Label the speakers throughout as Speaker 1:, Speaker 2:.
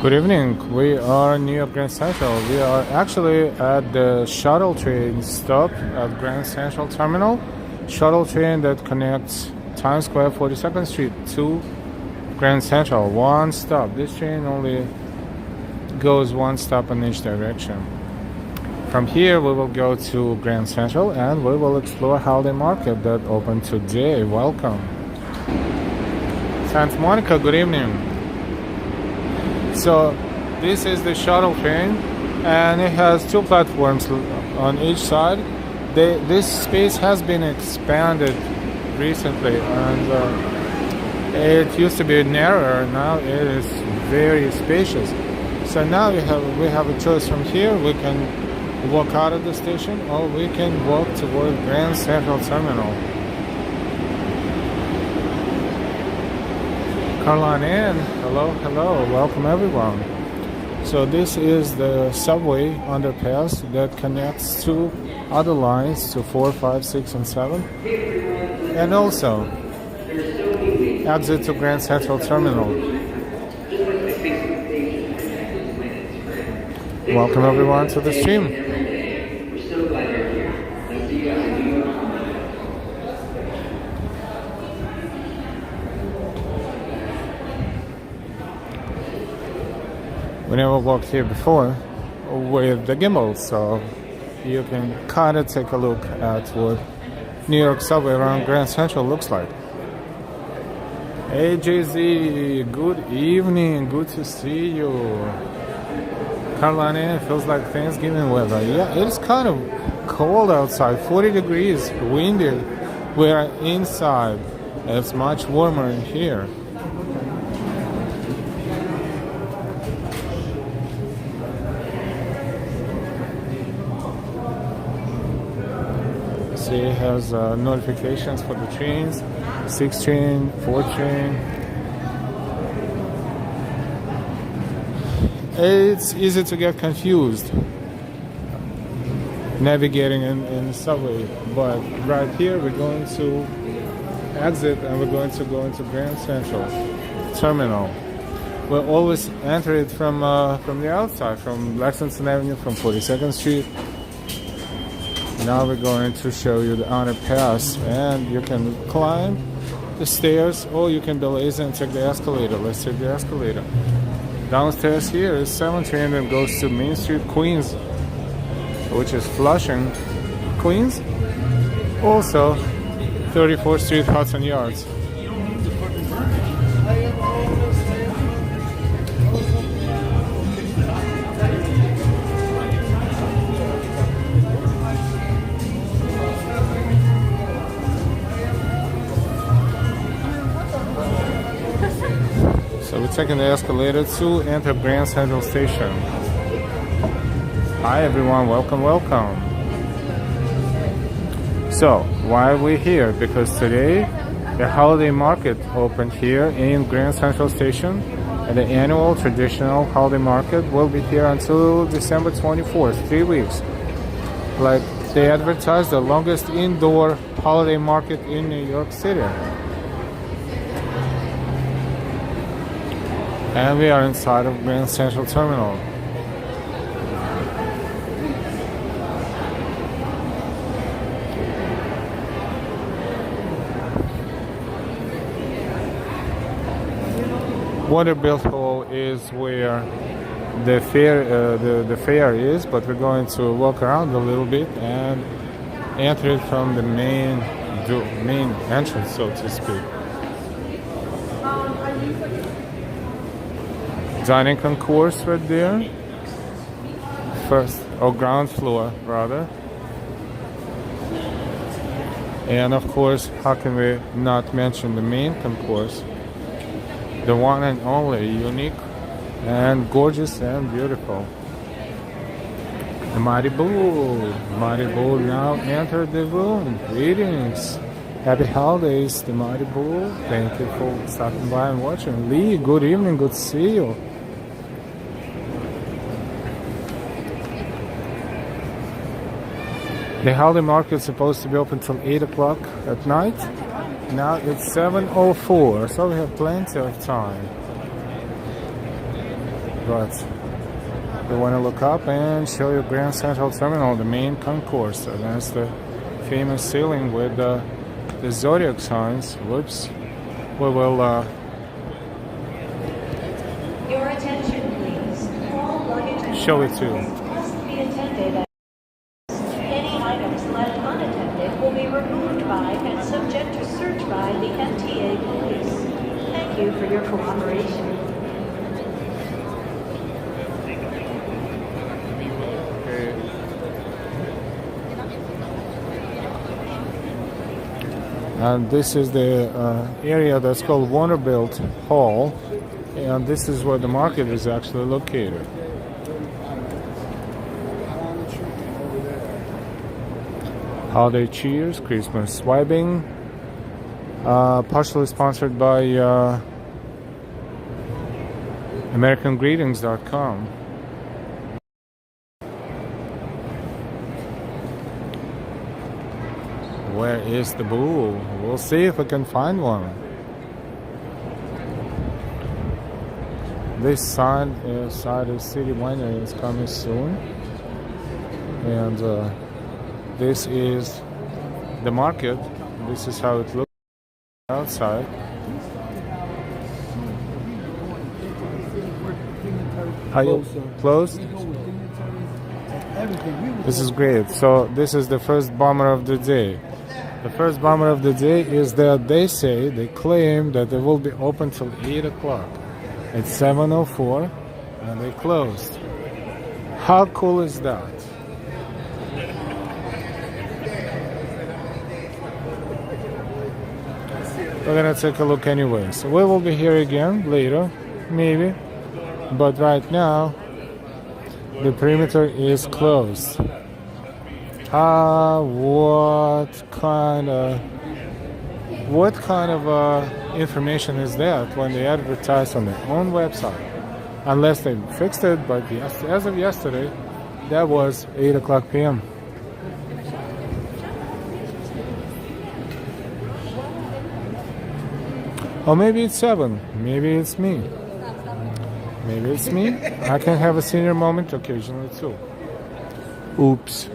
Speaker 1: Good evening. We are near Grand Central. We are actually at the shuttle train stop at Grand Central Terminal. Shuttle train that connects Times Square 42nd Street to Grand Central. One stop. This train only goes one stop in each direction. From here we will go to Grand Central and we will explore Holiday Market that opened today. Welcome. Santa Monica, good evening. So this is the shuttle train and it has two platforms on each side. This space has been expanded recently and it used to be narrower. Now it is very spacious. So now we have a choice. From here we can walk out of the station or we can walk toward Grand Central Terminal. Caroline Ann, hello, welcome everyone. So this is the subway underpass that connects two other lines to 4, 5, 6, and 7. And also exit to Grand Central Terminal. Welcome everyone to the stream. We never walked here before with the gimbal, so you can kind of take a look at what New York subway around Grand Central looks like. Hey JZ, good evening, good to see you. Carolina, it feels like Thanksgiving weather. Yeah, it's kind of cold outside, 40 degrees, windy. We're inside. It's much warmer in here. It has notifications for the trains, 6 train, 4 train. It's easy to get confused navigating in the subway, but right here we're going to exit and we're going to go into Grand Central Terminal. We'll always enter it from the outside, from Lexington Avenue, from 42nd Street. Now we're going to show you the underpass, and you can climb the stairs or you can be lazy and take the escalator. Let's take the escalator. Downstairs here is 7 train and goes to Main Street, Queens, which is Flushing, Queens. Also 34th Street, Hudson Yards. So we're taking the escalator to enter Grand Central Station. Hi everyone, welcome. So why are we here? Because today the holiday market opened here in Grand Central Station, and the annual traditional holiday market will be here until December 24th, 3 weeks. Like they advertised, the longest indoor holiday market in New York City. And we are inside of Grand Central Terminal. Vanderbilt Hall is where the fair is, but we're going to walk around a little bit and enter it from the main entrance, so to speak. Dining concourse right there. First, or ground floor rather. And of course, how can we not mention the main concourse? The one and only, unique and gorgeous and beautiful. The Mighty Bull. Mighty Bull now entered the room. Greetings. Happy holidays, the Mighty Bull. Thank you for stopping by and watching. Lee, good evening, good to see you. The holiday market is supposed to be open till 8 o'clock at night. Now it's 7:04, so we have plenty of time. but we want to look up and show you Grand Central Terminal, the main concourse. So that's the famous ceiling with the zodiac signs. Whoops. We will
Speaker 2: Your attention, please. All luggage and
Speaker 1: show it to you.
Speaker 2: must be attended. Any items left unattended will be removed by and subject to search by the MTA police. Thank you for your cooperation.
Speaker 1: And this is the area that's called Vanderbilt Hall, and this is where the market is actually located. Holiday cheers, Christmas swiping, partially sponsored by AmericanGreetings.com. Where is the bull? We'll see if we can find one. This side is City Winery is coming soon, and this is the market. This is how it looks outside. Are you closed? This is great. So this is the first bomber of the day. The first bomber of the day is that they claim that they will be open till 8 o'clock. It's 7:04 and they closed. How cool is that? We're gonna take a look anyway. So we will be here again later, maybe. But right now, the perimeter is closed. What kind of information is that when they advertise on their own website? Unless they fixed it, but as of yesterday, that was 8 o'clock p.m. Or maybe it's 7. Maybe it's me. Maybe it's me. I can have a senior moment occasionally too. Oops.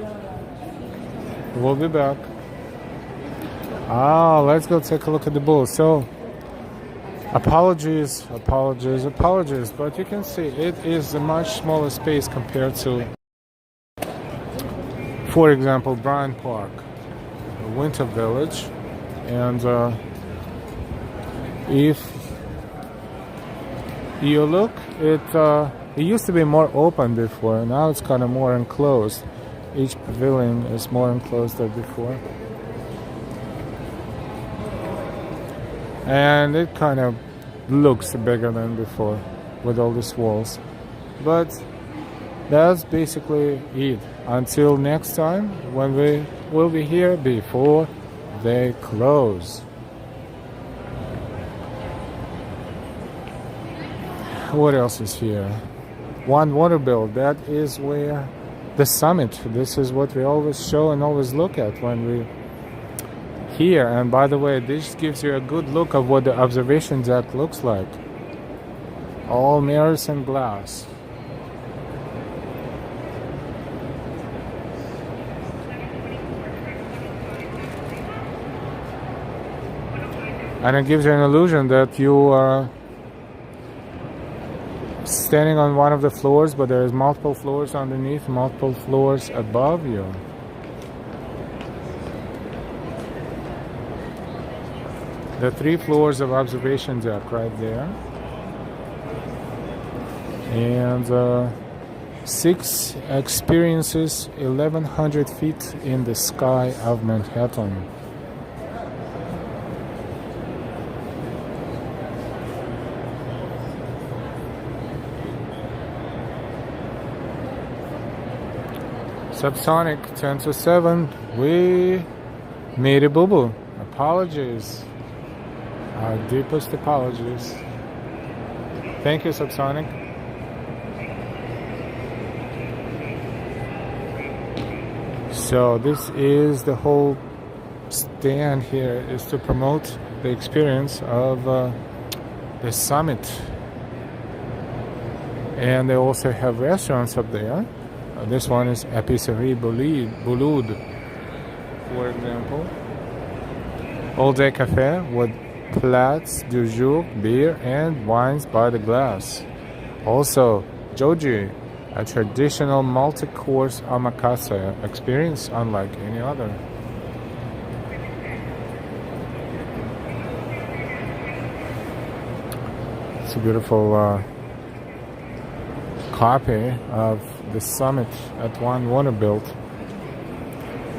Speaker 1: We'll be back. Let's go take a look at the bull. So, apologies, but you can see it is a much smaller space compared to, for example, Bryant Park, Winter Village, and if you look, it used to be more open before. Now it's kind of more enclosed. Each pavilion is more enclosed than before. And it kind of looks bigger than before with all these walls. But that's basically it. Until next time, when we will be here before they close. What else is here? One Vanderbilt. That is where the summit. This is what we always show and always look at when we here. And by the way, this gives you a good look of what the observation deck looks like. All mirrors and glass. And it gives you an illusion that you are standing on one of the floors, but there is multiple floors underneath, multiple floors above you. The 3 floors of observation deck right there. And 6 experiences 1,100 feet in the sky of Manhattan. Subsonic 10 to 7. We made a boo-boo. Apologies. Our deepest apologies. Thank you, Subsonic. So this is the whole stand here, is to promote the experience of the summit. And they also have restaurants up there. This one is Épicerie Bouloud, for example. All day cafe with plats du jour, beer, and wines by the glass. Also, Joji, a traditional multi-course omakase experience unlike any other. It's a beautiful copy of the summit at One Vanderbilt,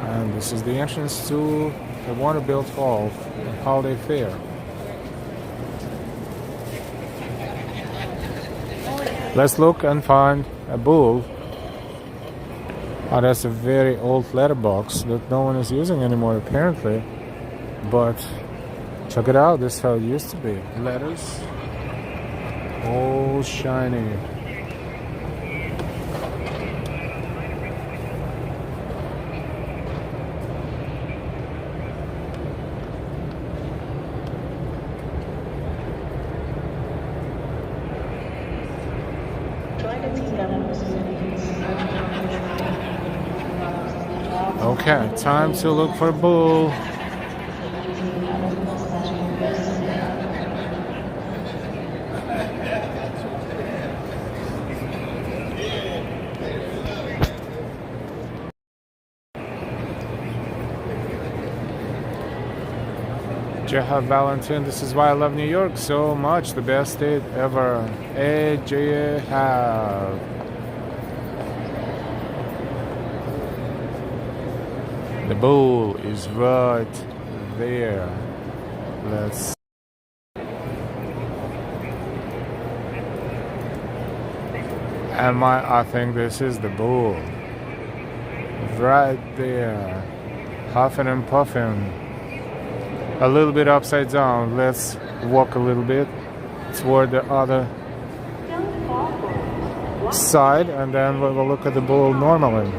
Speaker 1: and this is the entrance to the Vanderbilt Hall Holiday Fair. Let's look and find a bull. Oh, that's a very old letterbox that no one is using anymore apparently, but check it out, this is how it used to be. Letters, all shiny. Okay, time to look for a bull. Jeha Valentin, this is why I love New York so much, the best state ever. Jeha. The bull is right there. Let's. I think this is the bull. Right there. Huffing and puffing. A little bit upside down. Let's walk a little bit toward the other side, and then we will look at the bull normally.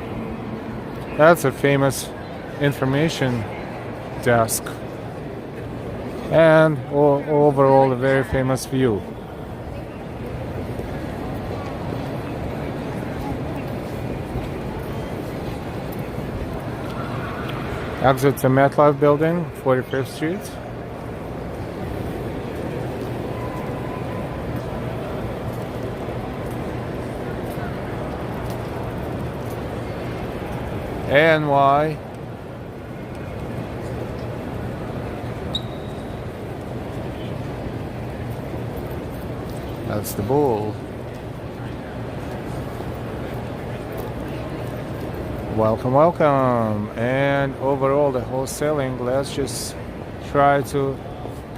Speaker 1: That's a famous information desk, and overall a very famous view. Exit to MetLife building, 45th Street. NY. That's the bull. Welcome, welcome. And overall the wholesaling, let's just try to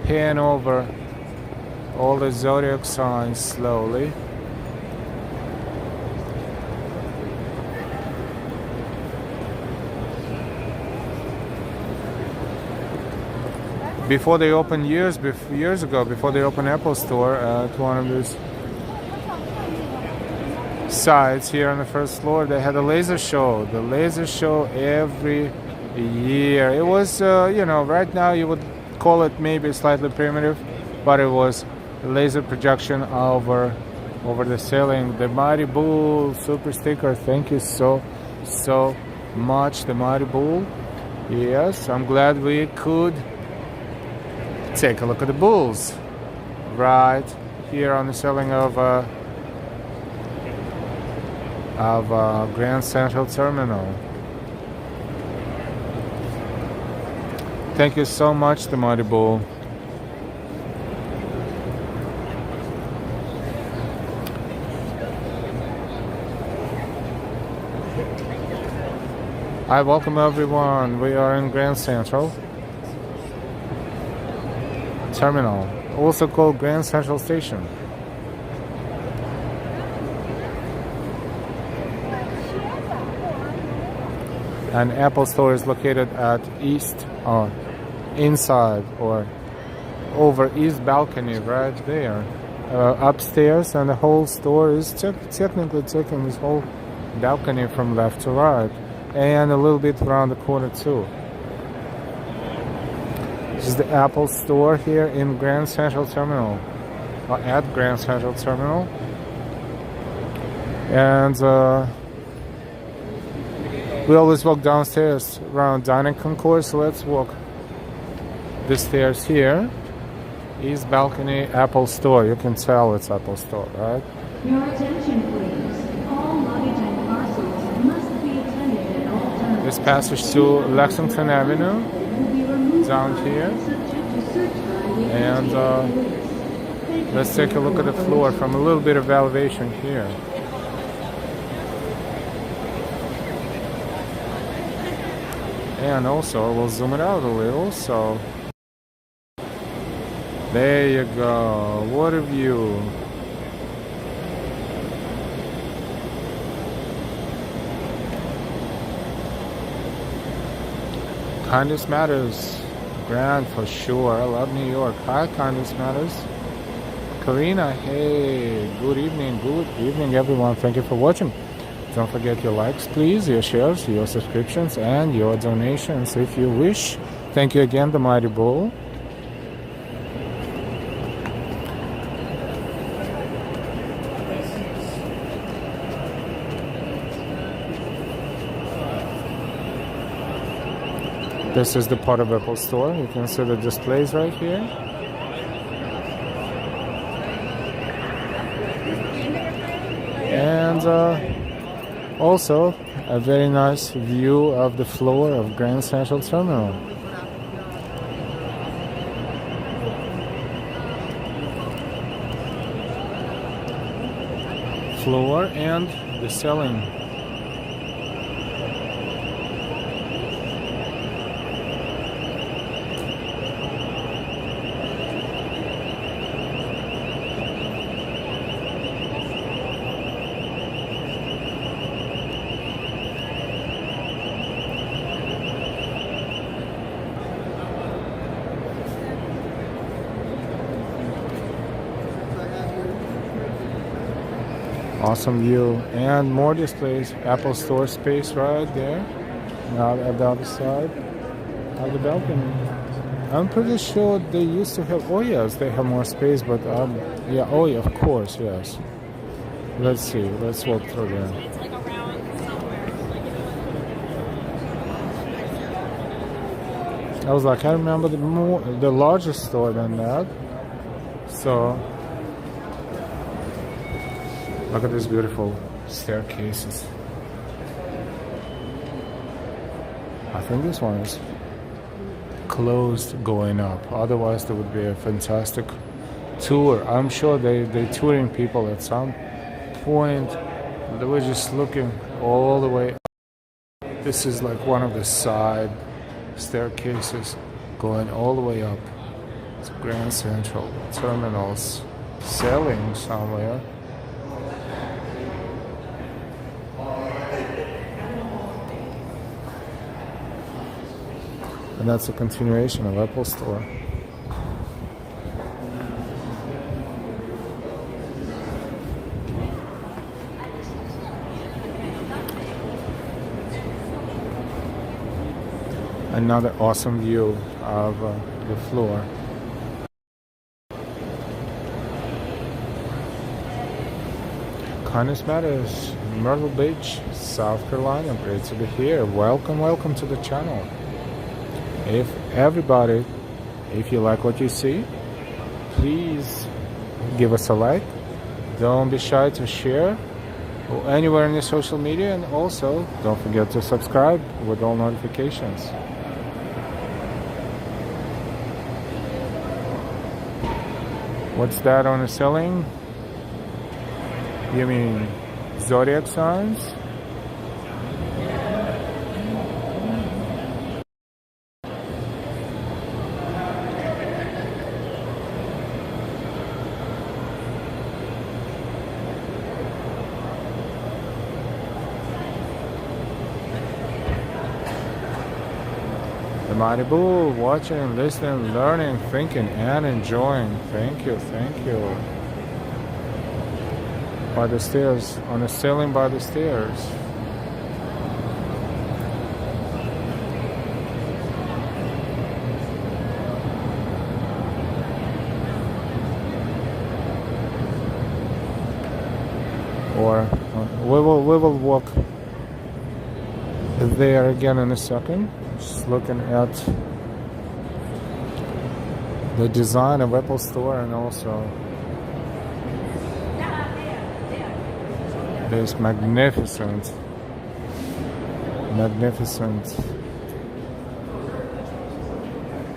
Speaker 1: pan over all the zodiac signs slowly. Before they opened years ago, before they opened Apple Store at one of these sites here on the first floor, they had a laser show. The laser show every year. It was, right now you would call it maybe slightly primitive, but it was a laser projection over the ceiling. The Mighty Bull super sticker. Thank you so much, the Mighty Bull. Yes, I'm glad we could take a look at the bulls right here on the ceiling of Grand Central Terminal. Thank you so much, the Mighty Bull. Hi, welcome everyone. We are in Grand Central Terminal, also called Grand Central Station. And Apple Store is located at inside or over east balcony right there, upstairs, and the whole store is technically taking this whole balcony from left to right, and a little bit around the corner too. This is the Apple Store here in Grand Central Terminal, or at Grand Central Terminal. And we always walk downstairs around dining concourse. So let's walk the stairs here. East balcony, Apple Store. You can tell it's Apple Store, right?
Speaker 3: Your attention, please. All luggage and parcels must be attended at all times.
Speaker 1: This passage to Lexington Avenue, down here. And let's take a look at the floor from a little bit of elevation here. And also, we'll zoom it out a little, so there you go. What a view. Kindness Matters. Grand for sure. I love New York. Hi, Kindness Matters. Karina, hey. Good evening. Good evening, everyone. Thank you for watching. Don't forget your likes, please, your shares, your subscriptions, and your donations if you wish. Thank you again, the Mighty Bull. This is the part of Apple Store. You can see the displays right here. And also a very nice view of the floor of Grand Central Terminal. Floor and the ceiling. Awesome view and more displays. Apple Store space right there. Now at the other side of the balcony. I'm pretty sure they used to have. Oh yes, they have more space, but yeah. Oh yeah, of course, yes. Let's see. Let's walk through there. I was like, I remember the larger store than that. So. Look at these beautiful staircases. I think this one is closed going up. Otherwise, there would be a fantastic tour. I'm sure they're touring people at some point. They were just looking all the way up. This is like one of the side staircases going all the way up to Grand Central Terminals. Selling somewhere. And that's a continuation of Apple Store. Another awesome view of the floor. Kindness Matters, Myrtle Beach, South Carolina. Great to be here. Welcome, welcome to the channel. If everybody, if you like what you see, please give us a like. Don't be shy to share anywhere in your social media, and also don't forget to subscribe with all notifications. What's that on the ceiling? You mean zodiac signs? Mighty Bull, watching, listening, learning, thinking, and enjoying. Thank you, thank you. By the stairs, on the ceiling by the stairs. or we will walk there again in a second. Just looking at the design of Apple Store, and also this magnificent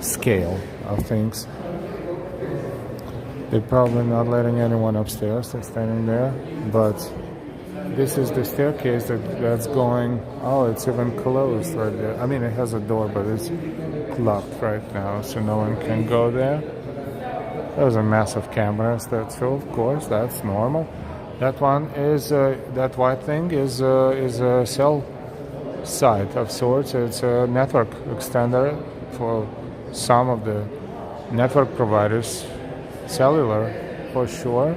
Speaker 1: scale of things. They're probably not letting anyone upstairs. They're standing there, but this is the staircase that's going. Oh, it's even closed right there. I mean, it has a door, but it's locked right now, so no one can go there. Those are massive cameras. That's true, of course. That's normal. That one is that white thing is a cell site of sorts. It's a network extender for some of the network providers, cellular for sure.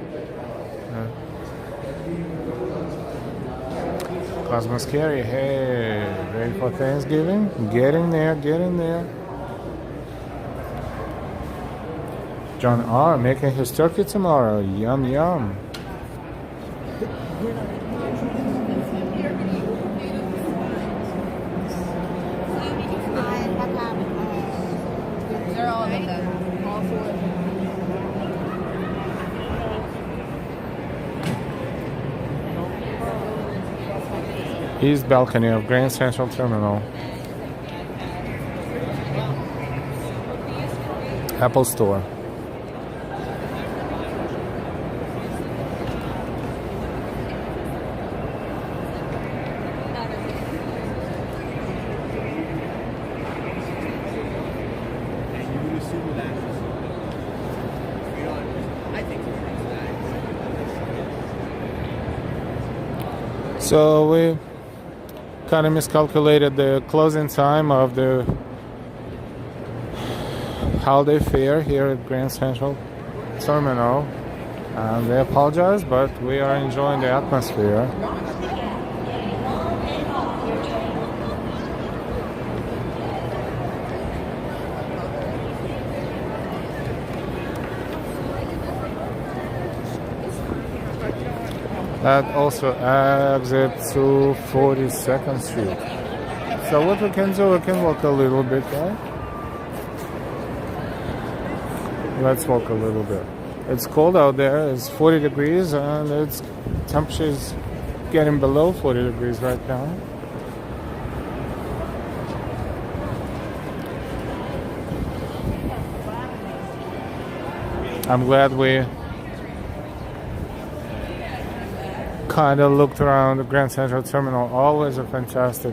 Speaker 1: Cosmo Scary, hey, ready for Thanksgiving? Getting there. John R. making his turkey tomorrow. Yum yum.
Speaker 4: They're all in them. All four.
Speaker 1: East balcony of Grand Central Terminal. Apple Store. So we kind of miscalculated the closing time of the holiday fair here at Grand Central Terminal. And they apologize, but we are enjoying the atmosphere. That also exits to 42nd Street. So what we can do, we can walk a little bit, right? Let's walk a little bit. It's cold out there, it's 40 degrees, and it's temperature is getting below 40 degrees right now. I'm glad we kind of looked around the Grand Central Terminal. Always a fantastic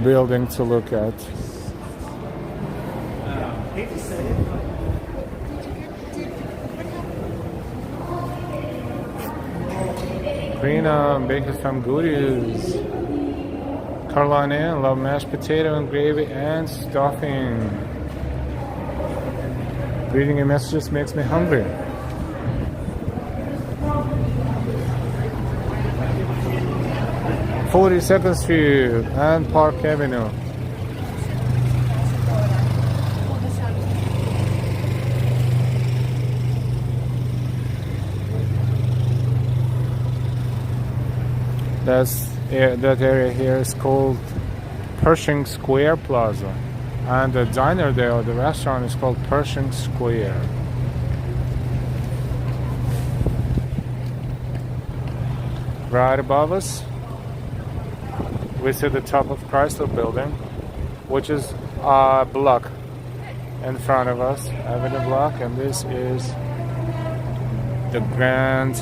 Speaker 1: building to look at. Karina, baking some goodies. Caroline Ann, love mashed potato and gravy and stuffing. Reading your messages makes me hungry. "42nd Street and Park Avenue." That area here is called Pershing Square Plaza, and the diner there, or the restaurant, is called Pershing Square. Right above us, we see the top of Chrysler Building, which is a block in front of us, Avenue block, and this is the Grand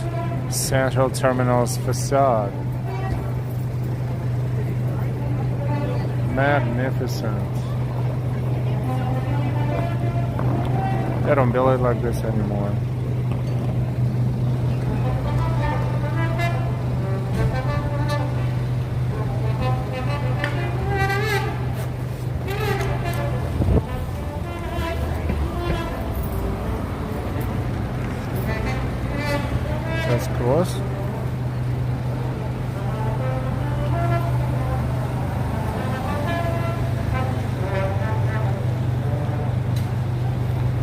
Speaker 1: Central Terminal's facade. Magnificent. They don't build it like this anymore. Let's cross.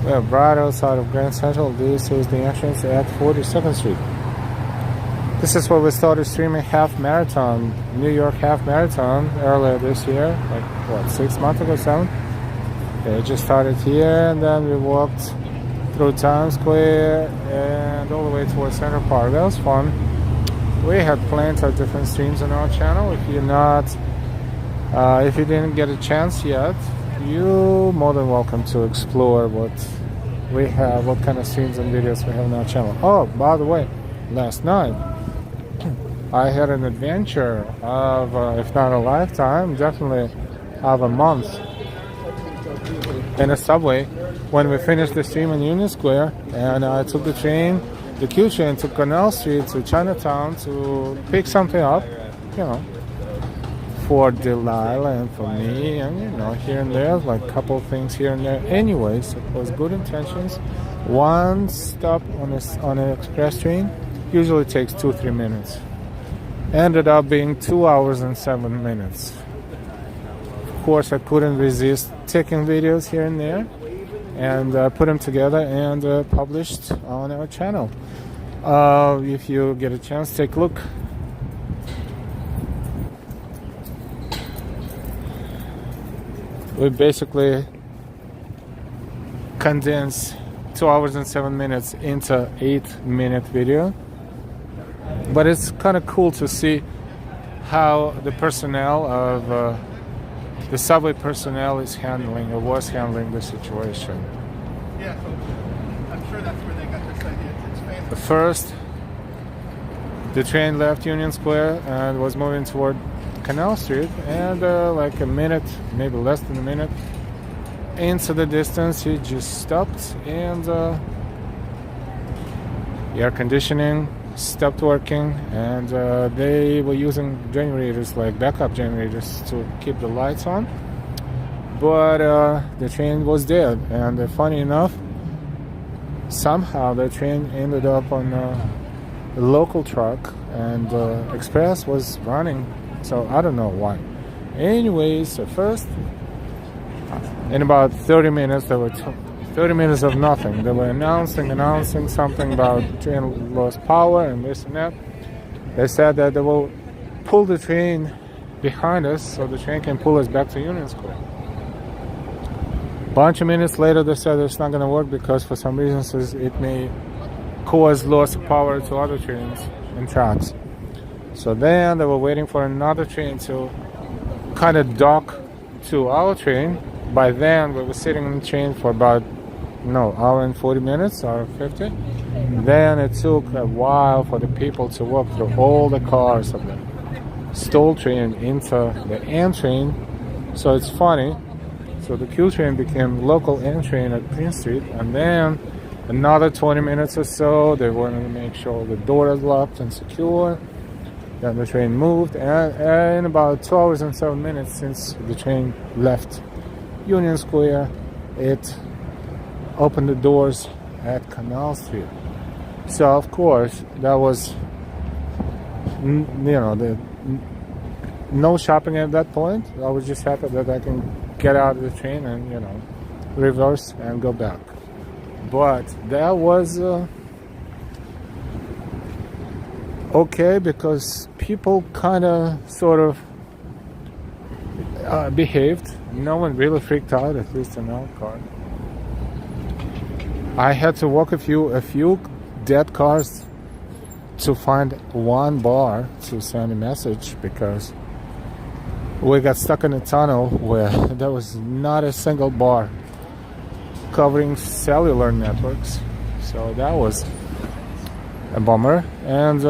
Speaker 1: We're right outside of Grand Central. This is the entrance at 42nd Street. This is where we started streaming half marathon, New York half marathon earlier this year, like what, 6 months ago, 7? Yeah, it just started here, and then we walked through Times Square and all the way towards Central Park. That was fun. We had plenty of different streams on our channel. If you didn't get a chance yet, you're more than welcome to explore what we have, what kind of streams and videos we have on our channel. Oh, by the way, last night I had an adventure of, if not a lifetime, definitely of a month in a subway when we finished the stream in Union Square, and I took the train, the Q train, to Canal Street to Chinatown to pick something up, you know, for Delilah and for me, and you know, here and there, like a couple of things here and there. Anyways, it was good intentions. One stop on an express train usually takes 2-3 minutes. Ended up being 2 hours and 7 minutes. Of course, I couldn't resist taking videos here and there and put them together and published on our channel. If you get a chance, take a look. We basically condense 2 hours and 7 minutes into 8-minute video. But it's kind of cool to see how the personnel of the subway personnel is handling or was handling the situation.
Speaker 5: Yeah, so I'm sure that's where they got this idea. It's famous.
Speaker 1: First, the train left Union Square and was moving toward Canal Street, and like a minute, maybe less than a minute into the distance, he just stopped, and the air conditioning stopped working, and they were using generators, like backup generators, to keep the lights on. But the train was dead, and funny enough, somehow the train ended up on a local truck, and express was running. So I don't know why. Anyways, at first, in about 30 minutes, there were 30 minutes of nothing. They were announcing something about train lost power and this and that. They said that they will pull the train behind us so the train can pull us back to Union Square. Bunch of minutes later, they said it's not going to work because for some reasons it may cause loss of power to other trains and tracks. So then they were waiting for another train to kind of dock to our train. By then, we were sitting in the train for about, hour and 40 minutes, hour 50. Then it took a while for the people to walk through all the cars of the stall train into the N train. So it's funny. So the Q train became local N train at Prince Street, and then another 20 minutes or so, they wanted to make sure the door is locked and secure. Then the train moved, and in about 2 hours and 7 minutes since the train left Union Square, it opened the doors at Canal Street. So of course, that was, no shopping at that point. I was just happy that I can get out of the train and, reverse and go back. But that was okay, because people kind of sort of behaved. No one really freaked out, at least in our car. I had to walk a few dead cars to find one bar to send a message, because we got stuck in a tunnel where there was not a single bar covering cellular networks. So that was a bummer. And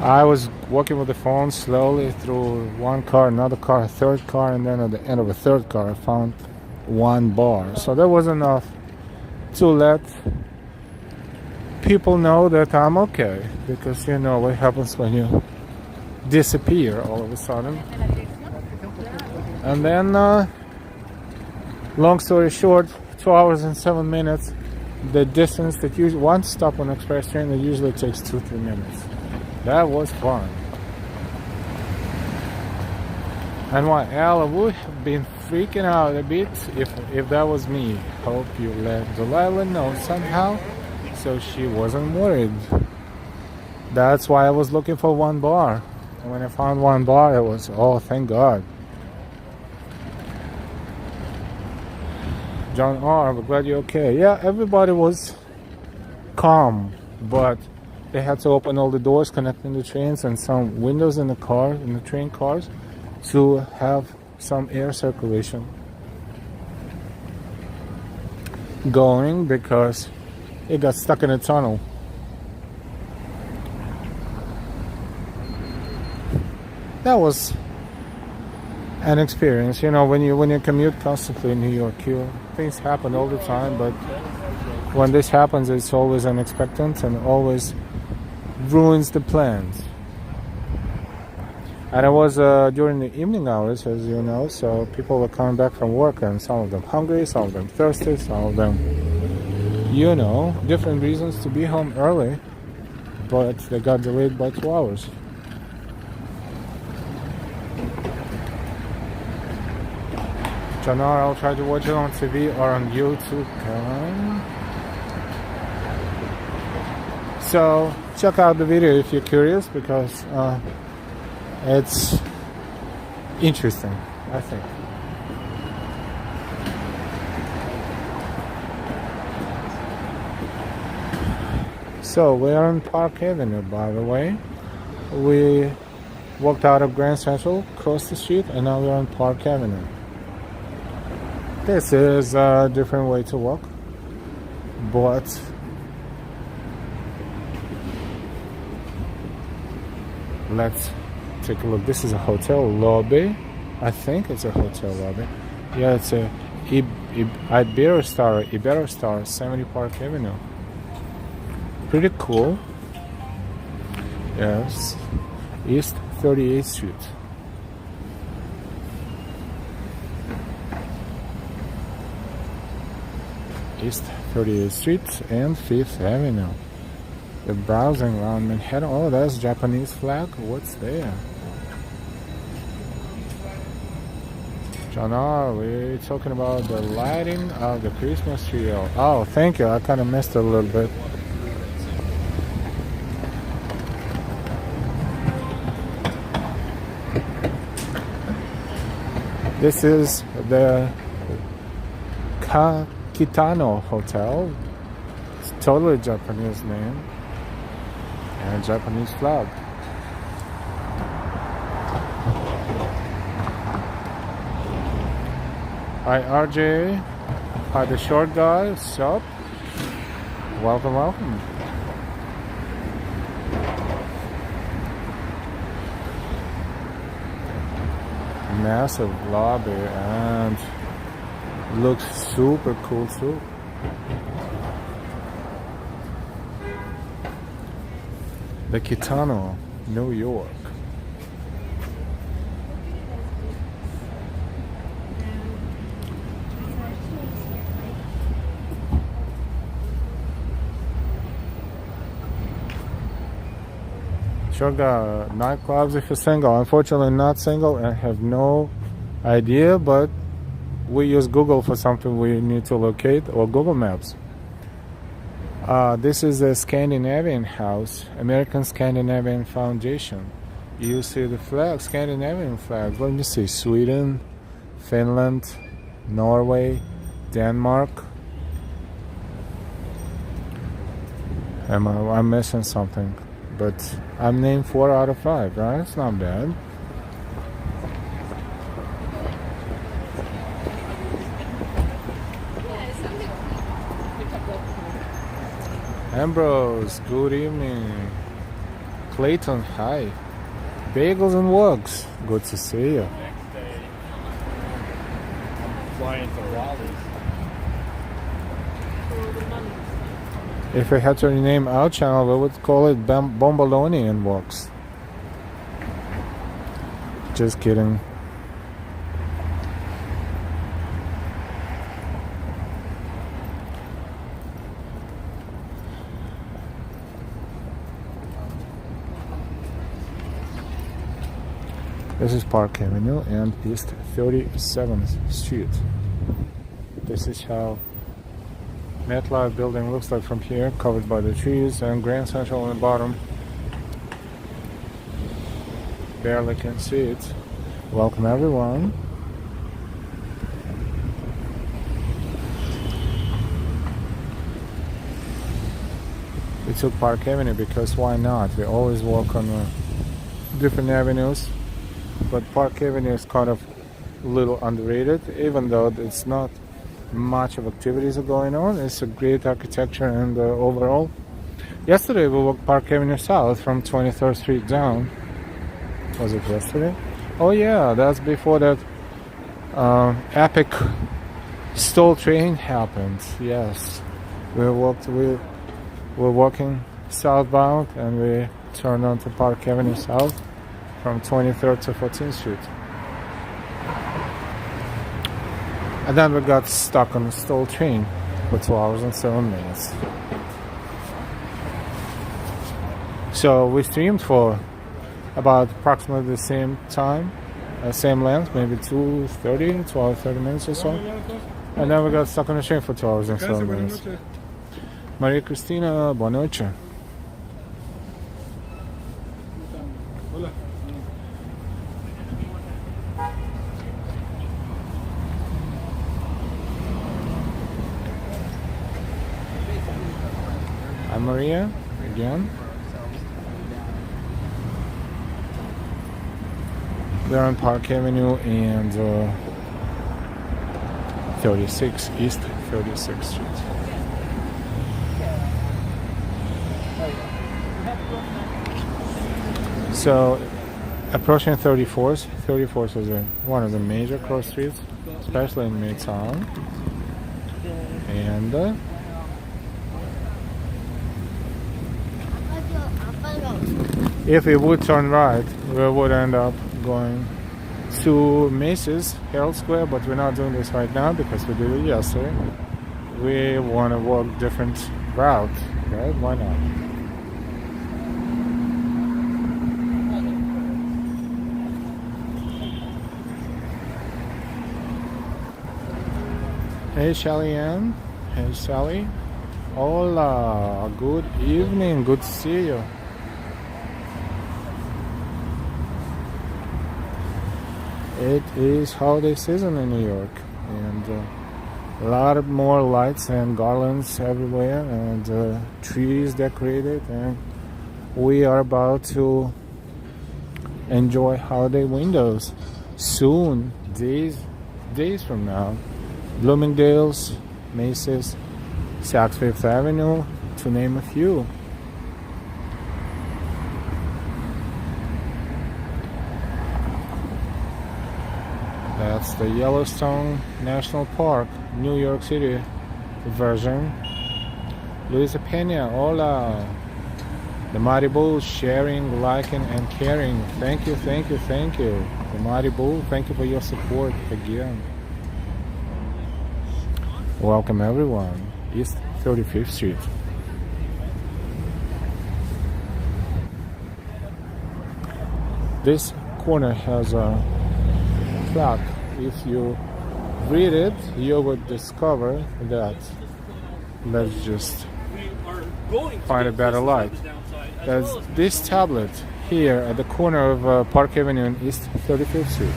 Speaker 1: I was walking with the phone slowly through one car, another car, a third car, and then at the end of a third car I found one bar. So that was enough to let people know that I'm okay, because you know what happens when you disappear all of a sudden. And then long story short, 2 hours and 7 minutes, the distance that one stop on express train that usually takes 2-3 minutes. That was fun. And what Ella would have been freaking out a bit if that was me. Hope you let Delilah know somehow so she wasn't worried. That's why I was looking for one bar. And when I found one bar, it was, oh, thank God. John R., we're glad you're okay. Yeah, everybody was calm, but they had to open all the doors connecting the trains and some windows in the car, in the train cars, to have some air circulation going because it got stuck in a tunnel. That was an experience, you know. When you commute constantly in New York, things happen all the time, but when this happens, it's always unexpected and always ruins the plans. And it was during the evening hours, as you know, so people were coming back from work, and some of them hungry, some of them thirsty, some of them, you know, different reasons to be home early, but they got delayed by 2 hours. Janar, I'll try to watch it on TV or on YouTube. So check out the video if you're curious, because it's interesting, I think. So we are on Park Avenue, by the way. We walked out of Grand Central, crossed the street, and now we're on Park Avenue. This is a different way to walk, but let's take a look. This is a hotel lobby. I think it's a hotel lobby. Yeah, it's a Iberostar 70 Park Avenue. Pretty cool. Yes, East 38th Street. East 38th Street and 5th Avenue. The browsing around Manhattan. Oh, that's Japanese flag. What's there? John R., we're talking about the lighting of the Christmas tree. Oh, thank you. I kind of missed it a little bit. This is the Kitano Hotel. It's totally Japanese name and Japanese flag. Hi RJ, hi the short guy, sup? Welcome, welcome. Massive lobby and looks super cool too. The Kitano, New York. Sugar nightclubs if you're single. Unfortunately not single and have no idea, but we use Google for something we need to locate, or Google Maps. This is a Scandinavian house, American Scandinavian Foundation. You see the flag, Scandinavian flag. Let me see, Sweden, Finland, Norway, Denmark. I'm missing something, but I'm named 4 out of 5, right? It's not bad. Ambrose, good evening. Clayton, hi. Bagels and Wugs, good to see you.
Speaker 5: Next day, I'm flying to Raleigh.
Speaker 1: If we had to rename our channel, we would call it Bomboloni and Wugs. Just kidding. This is Park Avenue and East 37th Street. This is how MetLife building looks like from here, covered by the trees, and Grand Central on the bottom. Barely can see it. Welcome everyone. We took Park Avenue because why not? We always walk on different avenues, but Park Avenue is kind of a little underrated, even though it's not much of activities are going on. It's a great architecture and overall. Yesterday we walked Park Avenue South from 23rd Street down. Was it yesterday? Oh yeah, that's before that epic stall train happened. Yes, we were walking southbound and we turned onto Park Avenue South from 23rd to 14th Street. And then we got stuck on the stall train for 2 hours and 7 minutes. So we streamed for about approximately the same time, same length, maybe 30 minutes or so. And then we got stuck on the train for 2 hours and 7 minutes. Maria Cristina, buona noche. I'm Maria, again. We're on Park Avenue and 36 East 36th Street. So, approaching 34th. 34th is one of the major cross streets, especially in Midtown. And if we would turn right, we would end up going to Macy's, Herald Square, but we're not doing this right now because we did it yesterday. We want to walk different route, right? Why not? Hey Shelly Ann. Hey Sally. Hola. Good evening. Good to see you. It is holiday season in New York, and a lot of more lights and garlands everywhere, and trees decorated, and we are about to enjoy holiday windows soon, days from now. Bloomingdale's, Macy's, Saks Fifth Avenue, to name a few. That's the Yellowstone National Park, New York City version. Luisa Pena, hola. The Mighty Bull, sharing, liking, and caring. Thank you, thank you, thank you. The Mighty Bull, thank you for your support again. Welcome everyone. East 35th Street. This corner has a plaque. If you read it, you would discover that, let's just find a better light. There's this tablet here at the corner of Park Avenue and East 35th Street.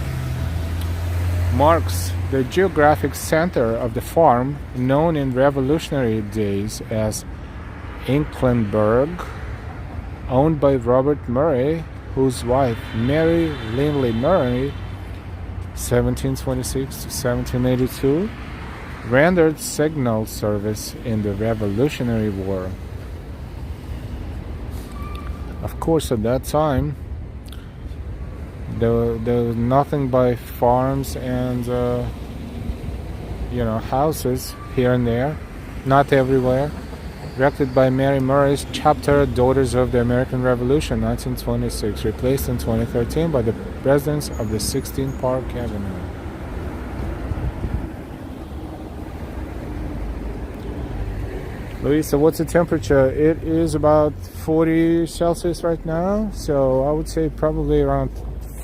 Speaker 1: Marks the geographic center of the farm known in Revolutionary days as Inklenburg, owned by Robert Murray, whose wife, Mary Lindley Murray, 1726 to 1782, rendered signal service in the Revolutionary War. Of course, at that time, there was nothing but farms and houses here and there, not everywhere. Erected by Mary Murray's chapter Daughters of the American Revolution, 1926, replaced in 2013 by the residents of the 16 Park Avenue. Luisa, what's the temperature? It is about 40 Celsius right now, so I would say probably around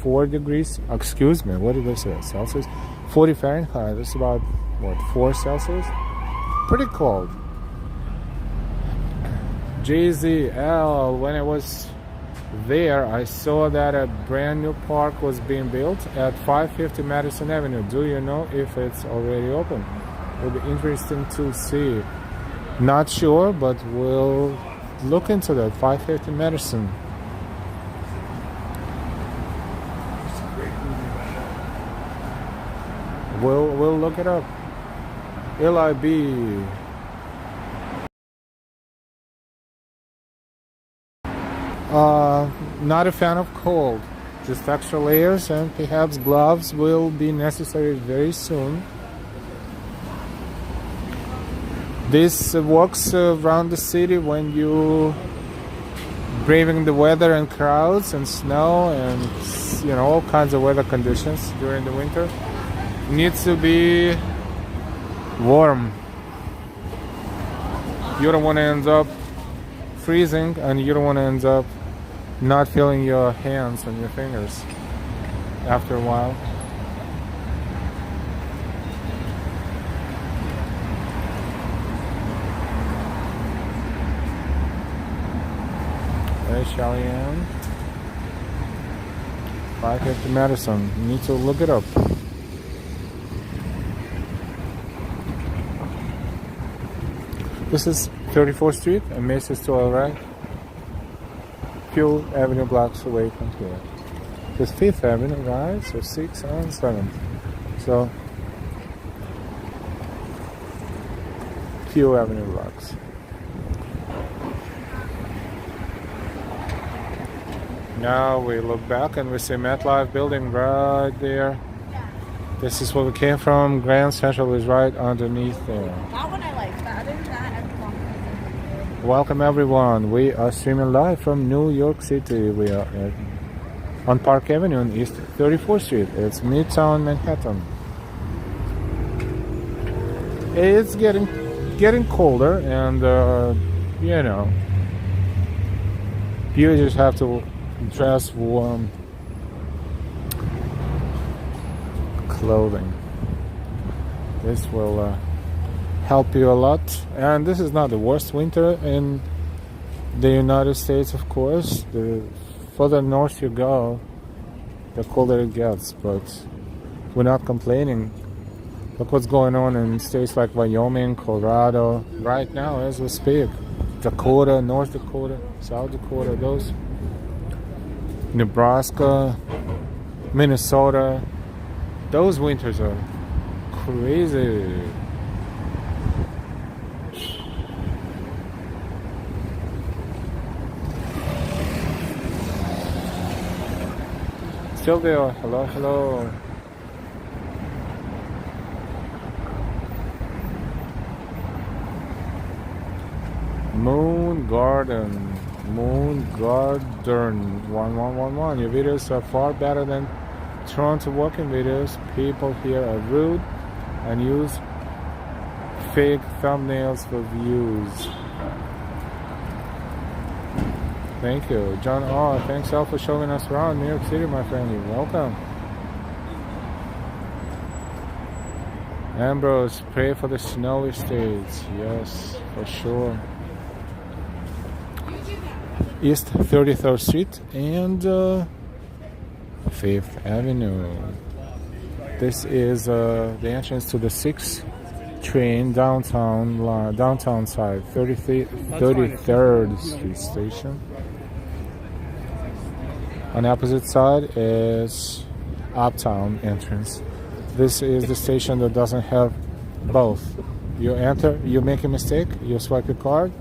Speaker 1: 4 degrees. Excuse me, what did I say? Celsius? 40 Fahrenheit. That's about, 4 Celsius? Pretty cold. JZL, when it was there I saw that a brand new park was being built at 550 Madison Avenue. Do you know if it's already open? It'll be interesting to see. Not sure, but we'll look into that. 550 Madison. We'll look it up. LIB. Not a fan of cold. Just extra layers, and perhaps gloves will be necessary very soon. This works around the city when you braving the weather and crowds and snow and all kinds of weather conditions during the winter. It needs to be warm. You don't want to end up freezing, and you don't want to end up not feeling your hands and your fingers after a while. Hey, Shellyanne. 550 Madison. You need to look it up. This is 34th Street and Macy's to our right. Few avenue blocks away from here. This 5th Avenue, right? So 6th and 7th. So few avenue blocks. Now we look back and we see MetLife building right there. This is where we came from. Grand Central is right underneath there.
Speaker 4: That one I like. But other than that, everyone.
Speaker 1: Welcome everyone. We are streaming live from New York City. We are on Park Avenue on East 34th Street. It's Midtown Manhattan. It's getting colder, and you just have to dress warm clothing. This will help you a lot. And this is not the worst winter in the United States, of course. The further north you go, the colder it gets, but we're not complaining. Look what's going on in states like Wyoming, Colorado, right now as we speak. Dakota, North Dakota, South Dakota, those. Nebraska, Minnesota. Those winters are crazy. Still there. Hello, hello. Moon Garden 1111. Your videos are far better than Toronto walking videos. People here are rude and use fake thumbnails for views. Thank you, John. Thanks all for showing us around New York City, my friend. You're welcome. Ambrose, pray for the snowy states. Yes, for sure. East 33rd Street and 5th Avenue. This is the entrance to the 6th train downtown side, 33rd Street station. On the opposite side is Uptown entrance. This is the station that doesn't have both. You enter, you make a mistake, you swipe your card,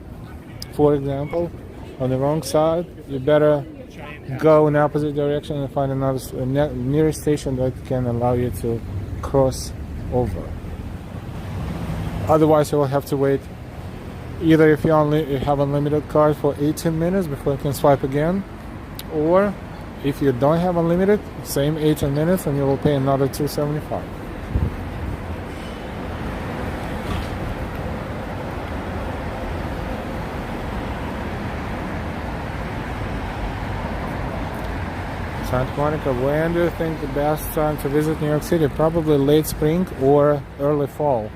Speaker 1: for example. On the wrong side, you better go in the opposite direction and find another nearest station that can allow you to cross over. Otherwise, you will have to wait. Either if you have unlimited card for 18 minutes before you can swipe again, or if you don't have unlimited, same 18 minutes, and you will pay another $2.75. Santa Monica, when do you think the best time to visit New York City? Probably late spring or early fall.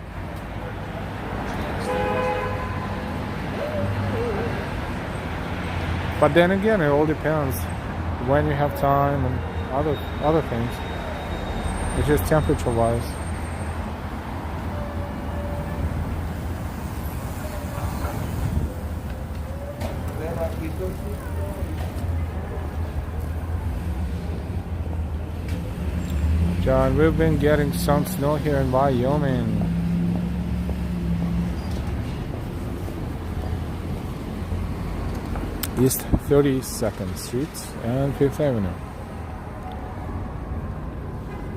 Speaker 1: But then again, it all depends when you have time and other things. It's just temperature-wise. John, we've been getting some snow here in Wyoming. East 32nd Street and 5th Avenue.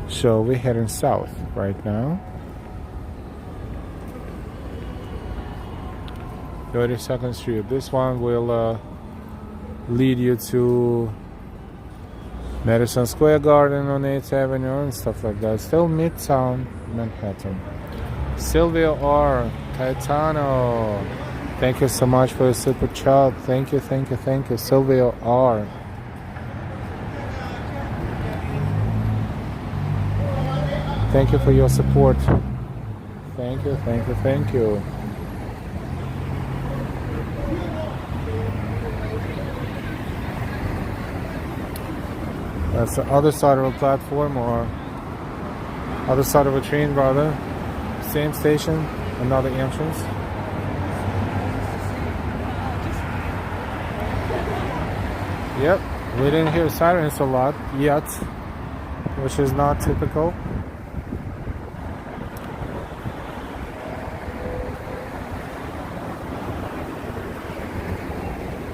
Speaker 1: So we're heading south right now. 32nd Street. This one will lead you to Madison Square Garden on 8th Avenue and stuff like that. Still Midtown Manhattan. Sylvia R. Caetano. Thank you so much for your super chat. Thank you, thank you, thank you. Sylvia R. Thank you for your support. Thank you, thank you, thank you. That's the other side of a platform, or other side of a train rather. Same station, another entrance. Yep, we didn't hear sirens a lot yet, which is not typical.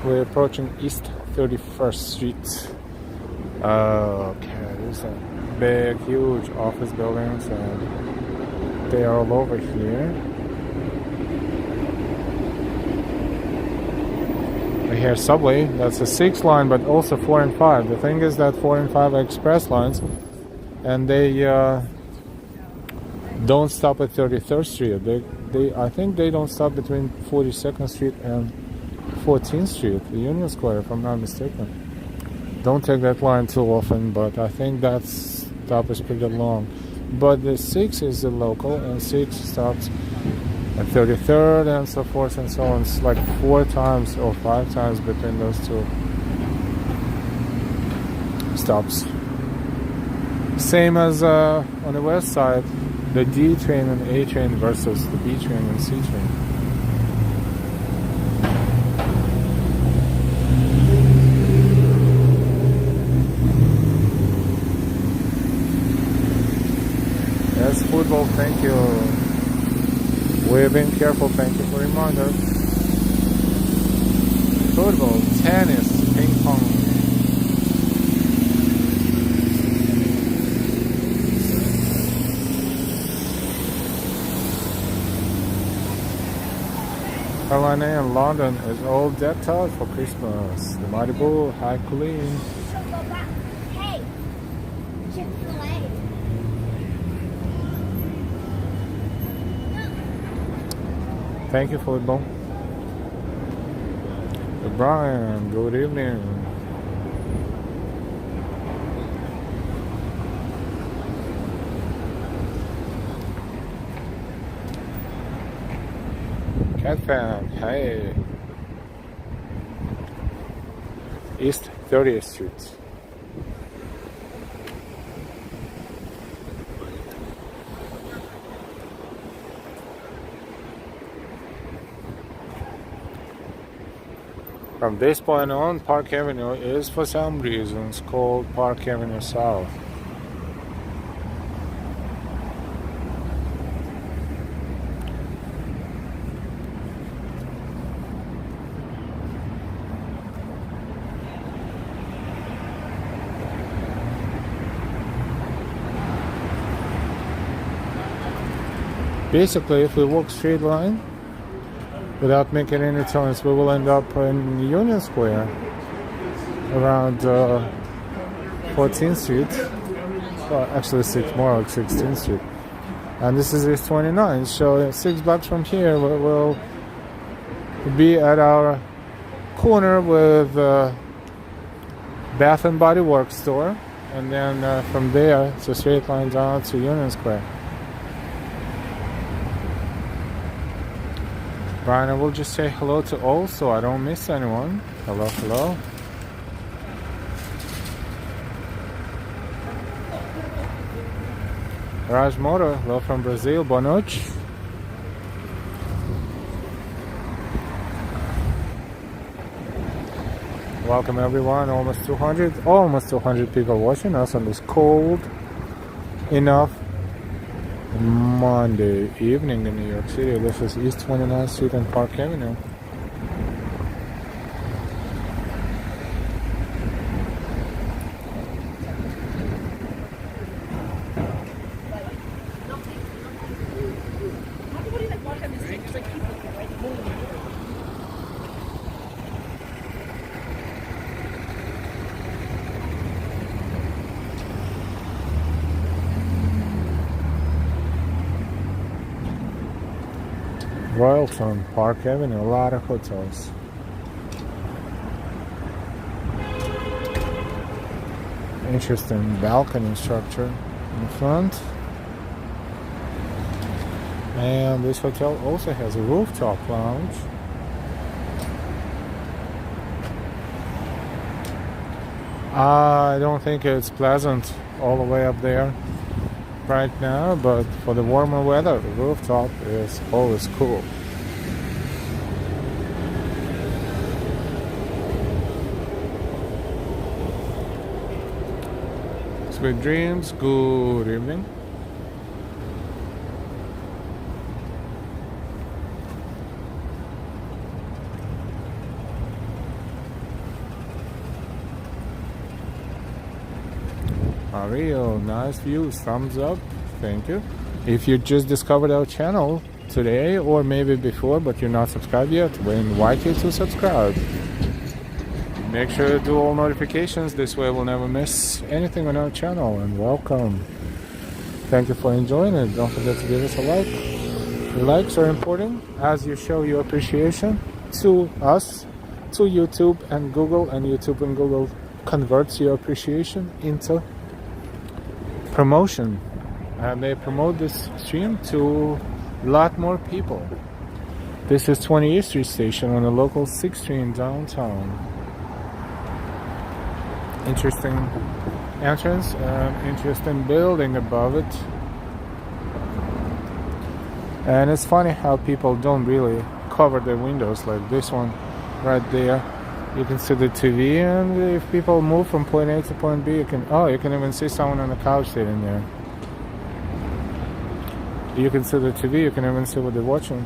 Speaker 1: We're approaching East 31st Street. Okay, there's a big, huge office buildings, and they are all over here. I hear subway. That's a 6 line, but also 4 and 5. The thing is that 4 and 5 are express lines, and they don't stop at 33rd Street. I think they don't stop between 42nd Street and 14th Street, the Union Square, if I'm not mistaken. Don't take that line too often, but I think that stop is pretty long. But the 6 is the local, and 6 stops at 33rd and so forth and so on. It's like 4 times or 5 times between those two stops. Same as on the west side, the D train and A train versus the B train and C train. Yes, football, thank you. We've been careful, thank you for the reminder. Football, tennis, ping pong. Carolina and London is all decked out for Christmas. The Mighty Bull, hi Colleen.
Speaker 4: Hey, Chick-fil-A.
Speaker 1: Thank you, football. Brian, good evening. Cat fan, hey. East 30th Street. From this point on, Park Avenue is for some reasons called Park Avenue South. Basically, if we walk straight line without making any turns, we will end up in Union Square around 14th Street. Well, actually, more like 16th Street. And this is East 29. So 6 blocks from here, we'll be at our corner with Bath and Body Works store, and then from there it's a straight line down to Union Square. Right, I will just say hello to all so I don't miss anyone. Hello, hello. Raj Mora, hello from Brazil, boa noite. Welcome everyone, almost 200 people watching us on this cold enough Monday evening in New York City. This is East 29th Street and Park Avenue. Royalton, Park Avenue, a lot of hotels. Interesting balcony structure in front. And this hotel also has a rooftop lounge. I don't think it's pleasant all the way up there right now, but for the warmer weather, the rooftop is always cool. Sweet dreams, good evening. Mario, nice views, thumbs up, thank you. If you just discovered our channel today or maybe before but you're not subscribed yet, we invite you to subscribe. Make sure to do all notifications, this way we'll never miss anything on our channel. And welcome. Thank you for enjoying it. Don't forget to give us a like. Your likes are important as you show your appreciation to us, to YouTube and Google, and YouTube and Google converts your appreciation into promotion, and they promote this stream to a lot more people. This is 28th Street Station on the local 6th Street in downtown. Interesting entrance and interesting building above it. And it's funny how people don't really cover their windows, like this one right there. You can see the TV, and if people move from point A to point B, you can even see someone on the couch sitting there. You can see the TV, you can even see what they're watching.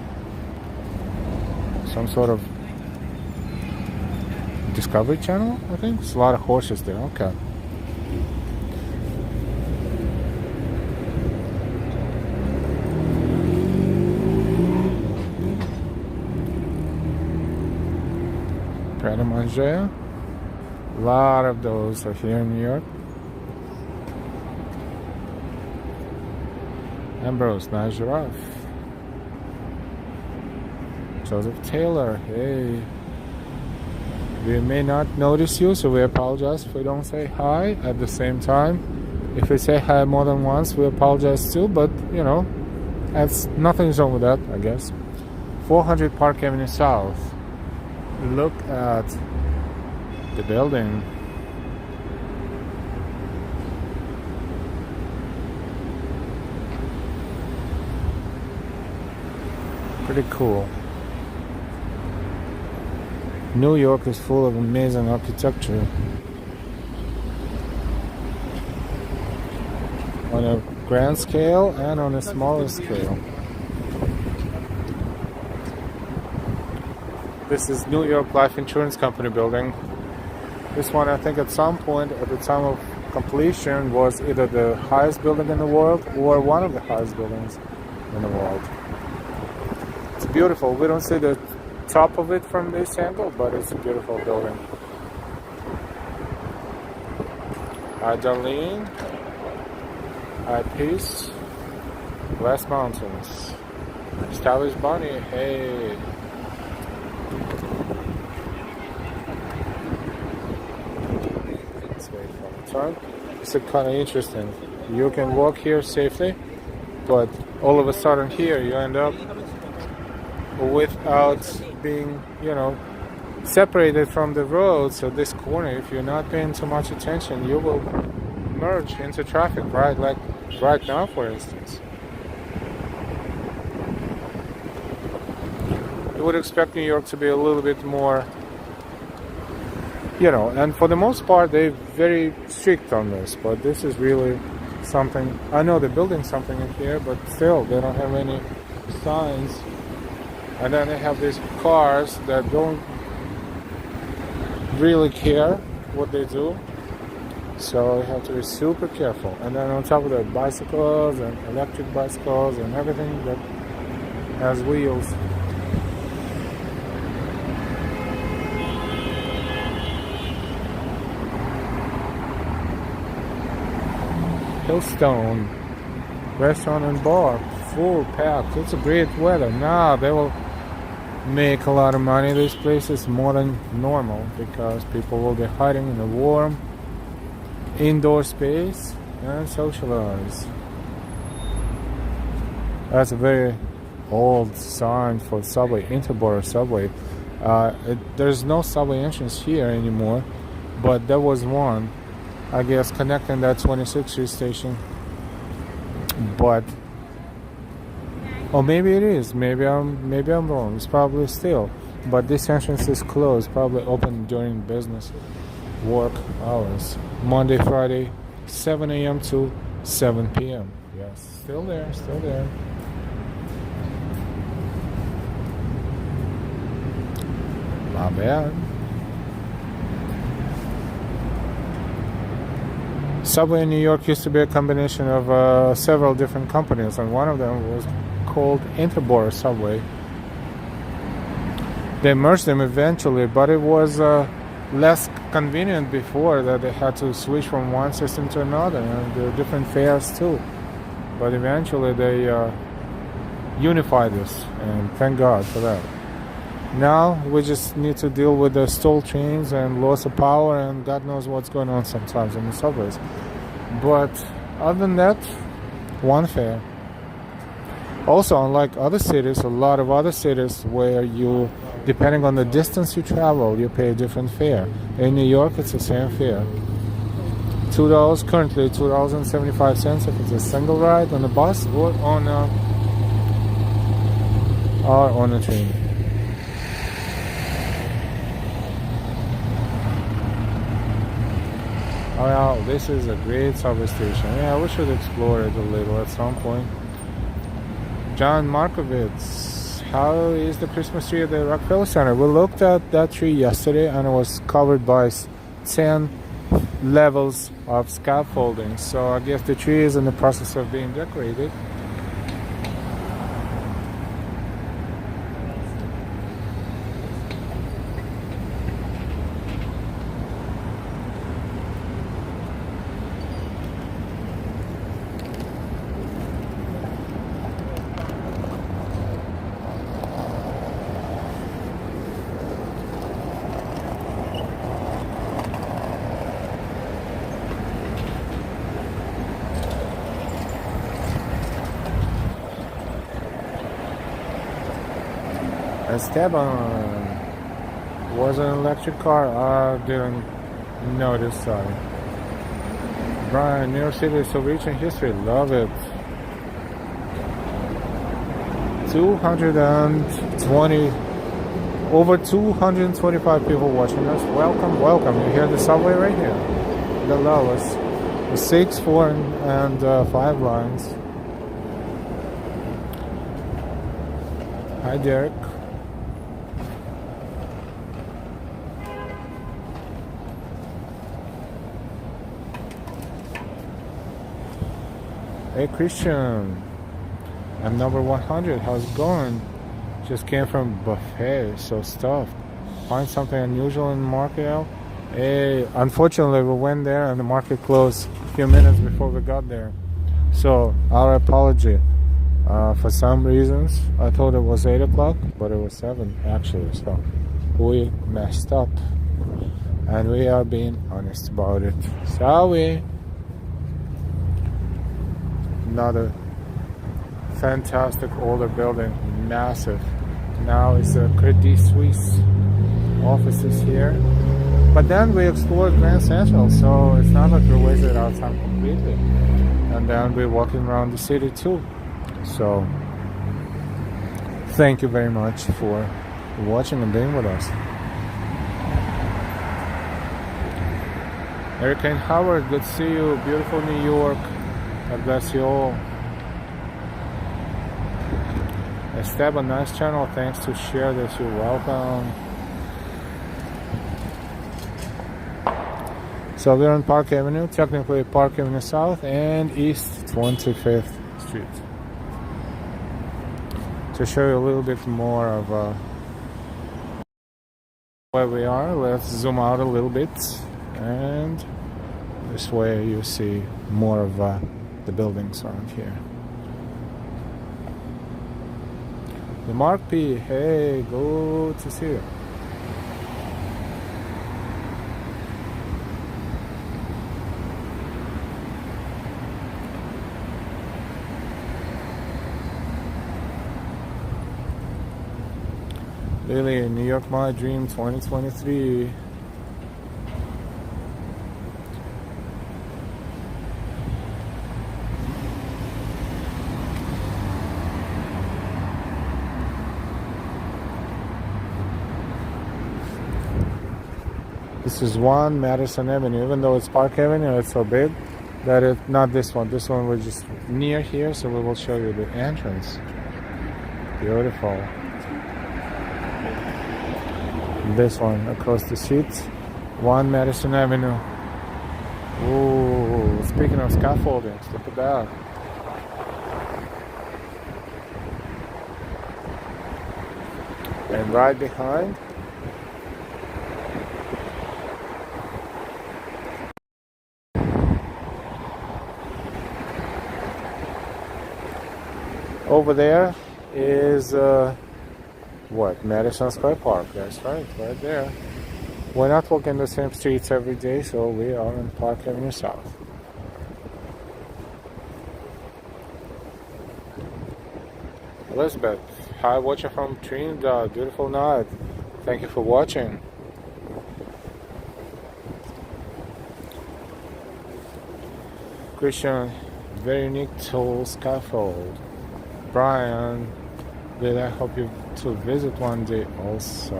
Speaker 1: Some sort of Discovery Channel, I think. There's a lot of horses there, okay. Pret a manger. A lot of those are here in New York. Ambrose, nice giraffe. Joseph Taylor, hey. We may not notice you, so we apologize if we don't say hi at the same time. If we say hi more than once, we apologize too, but you know, nothing's wrong with that, I guess. 400 Park Avenue South. Look at the building. Pretty cool. New York is full of amazing architecture. On a grand scale and on a smaller scale. This is New York Life Insurance Company building. This one, I think at some point at the time of completion was either the highest building in the world or one of the highest buildings in the world. It's beautiful. We don't see the top of it from this angle, but it's a beautiful building. Hi Darlene. Hi Peace. West Mountains. Stylish Bonnie, hey. Let's wait for the turn. It's kind of interesting. You can walk here safely, but all of a sudden here you end up without being, separated from the road. So this corner, if you're not paying too much attention, you will merge into traffic, right? Like right now, for instance. You would expect New York to be a little bit more, and for the most part, they're very strict on this, but this is really something. I know they're building something in here, but still, they don't have any signs. And then they have these cars that don't really care what they do, so you have to be super careful. And then on top of that, bicycles and electric bicycles and everything that has wheels. Hillstone restaurant and bar, full packed. It's a great weather. Now they will make a lot of money. These places more than normal because people will be hiding in a warm indoor space and socialize. That's a very old sign for subway, Interborough subway. There's no subway entrance here anymore, but there was one, I guess, connecting that 26th Street station. But maybe it is. Maybe I'm wrong. It's probably still. But this entrance is closed. Probably open during business work hours. Monday, Friday, 7 a.m. to 7 p.m. Yes, still there. Still there. Not bad. Subway in New York used to be a combination of several different companies, and one of them was called Interborough Subway. They merged them eventually, but it was less convenient before that they had to switch from one system to another, and there are different fares too. But eventually they unified this, and thank God for that. Now we just need to deal with the stall trains and loss of power, and God knows what's going on sometimes in the subways. But other than that, one fare. Also, unlike other cities, a lot of other cities where you, depending on the distance you travel, you pay a different fare. In New York, it's the same fare. $2 currently, $2.75 if it's a single ride on a bus or on a train. Oh wow, this is a great subway station. Yeah, we should explore it a little at some point. John Markovitz, how is the Christmas tree at the Rockefeller Center? We looked at that tree yesterday and it was covered by 10 levels of scaffolding. So I guess the tree is in the process of being decorated. Esteban was an electric car. I didn't notice. Sorry. Brian, New York City is so rich in history. Love it. 220, over 225 people watching us. Welcome, welcome. You hear the subway right here. Below us. The 6, 4, and 5 lines. Hi, Derek. Hey Christian, I'm number 100. How's it going? Just came from buffet, so stuffed. Find something unusual in the market? Hey, unfortunately we went there and the market closed a few minutes before we got there. So our apology. For some reasons, I thought it was 8 o'clock, but it was 7 actually. So we messed up, and we are being honest about it. Sorry. Another fantastic older building, massive Now it's a Credit Suisse offices here. But then we explored Grand Central, so it's not like we wasted our time completely. And then we're walking around the city too. So thank you very much for watching and being with us. Hurricane Howard, good to see you. Beautiful New York. God bless you all. Esteban, nice channel. Thanks to share this. You're welcome. So we're on Park Avenue, technically Park Avenue South and East 25th Street. To show you a little bit more of where we are, let's zoom out a little bit, and this way you see more of the buildings around here. The Mark P, hey, good to see you. Lily, New York My Dream 2023. This is 1 Madison Avenue. Even though it's Park Avenue, it's so big that it's not this one. This one was just near here, so we will show you the entrance. Beautiful. This one across the street, 1 Madison Avenue. Ooh, speaking of scaffoldings, look at that. And right behind, over there is what? Madison Square Park. That's right there. We're not walking the same streets every day, so we are on Park Avenue South. Elizabeth, hi, watching from Trinidad. Beautiful night. Thank you for watching. Christian, very unique tool scaffold. Brian, I hope you to visit one day also.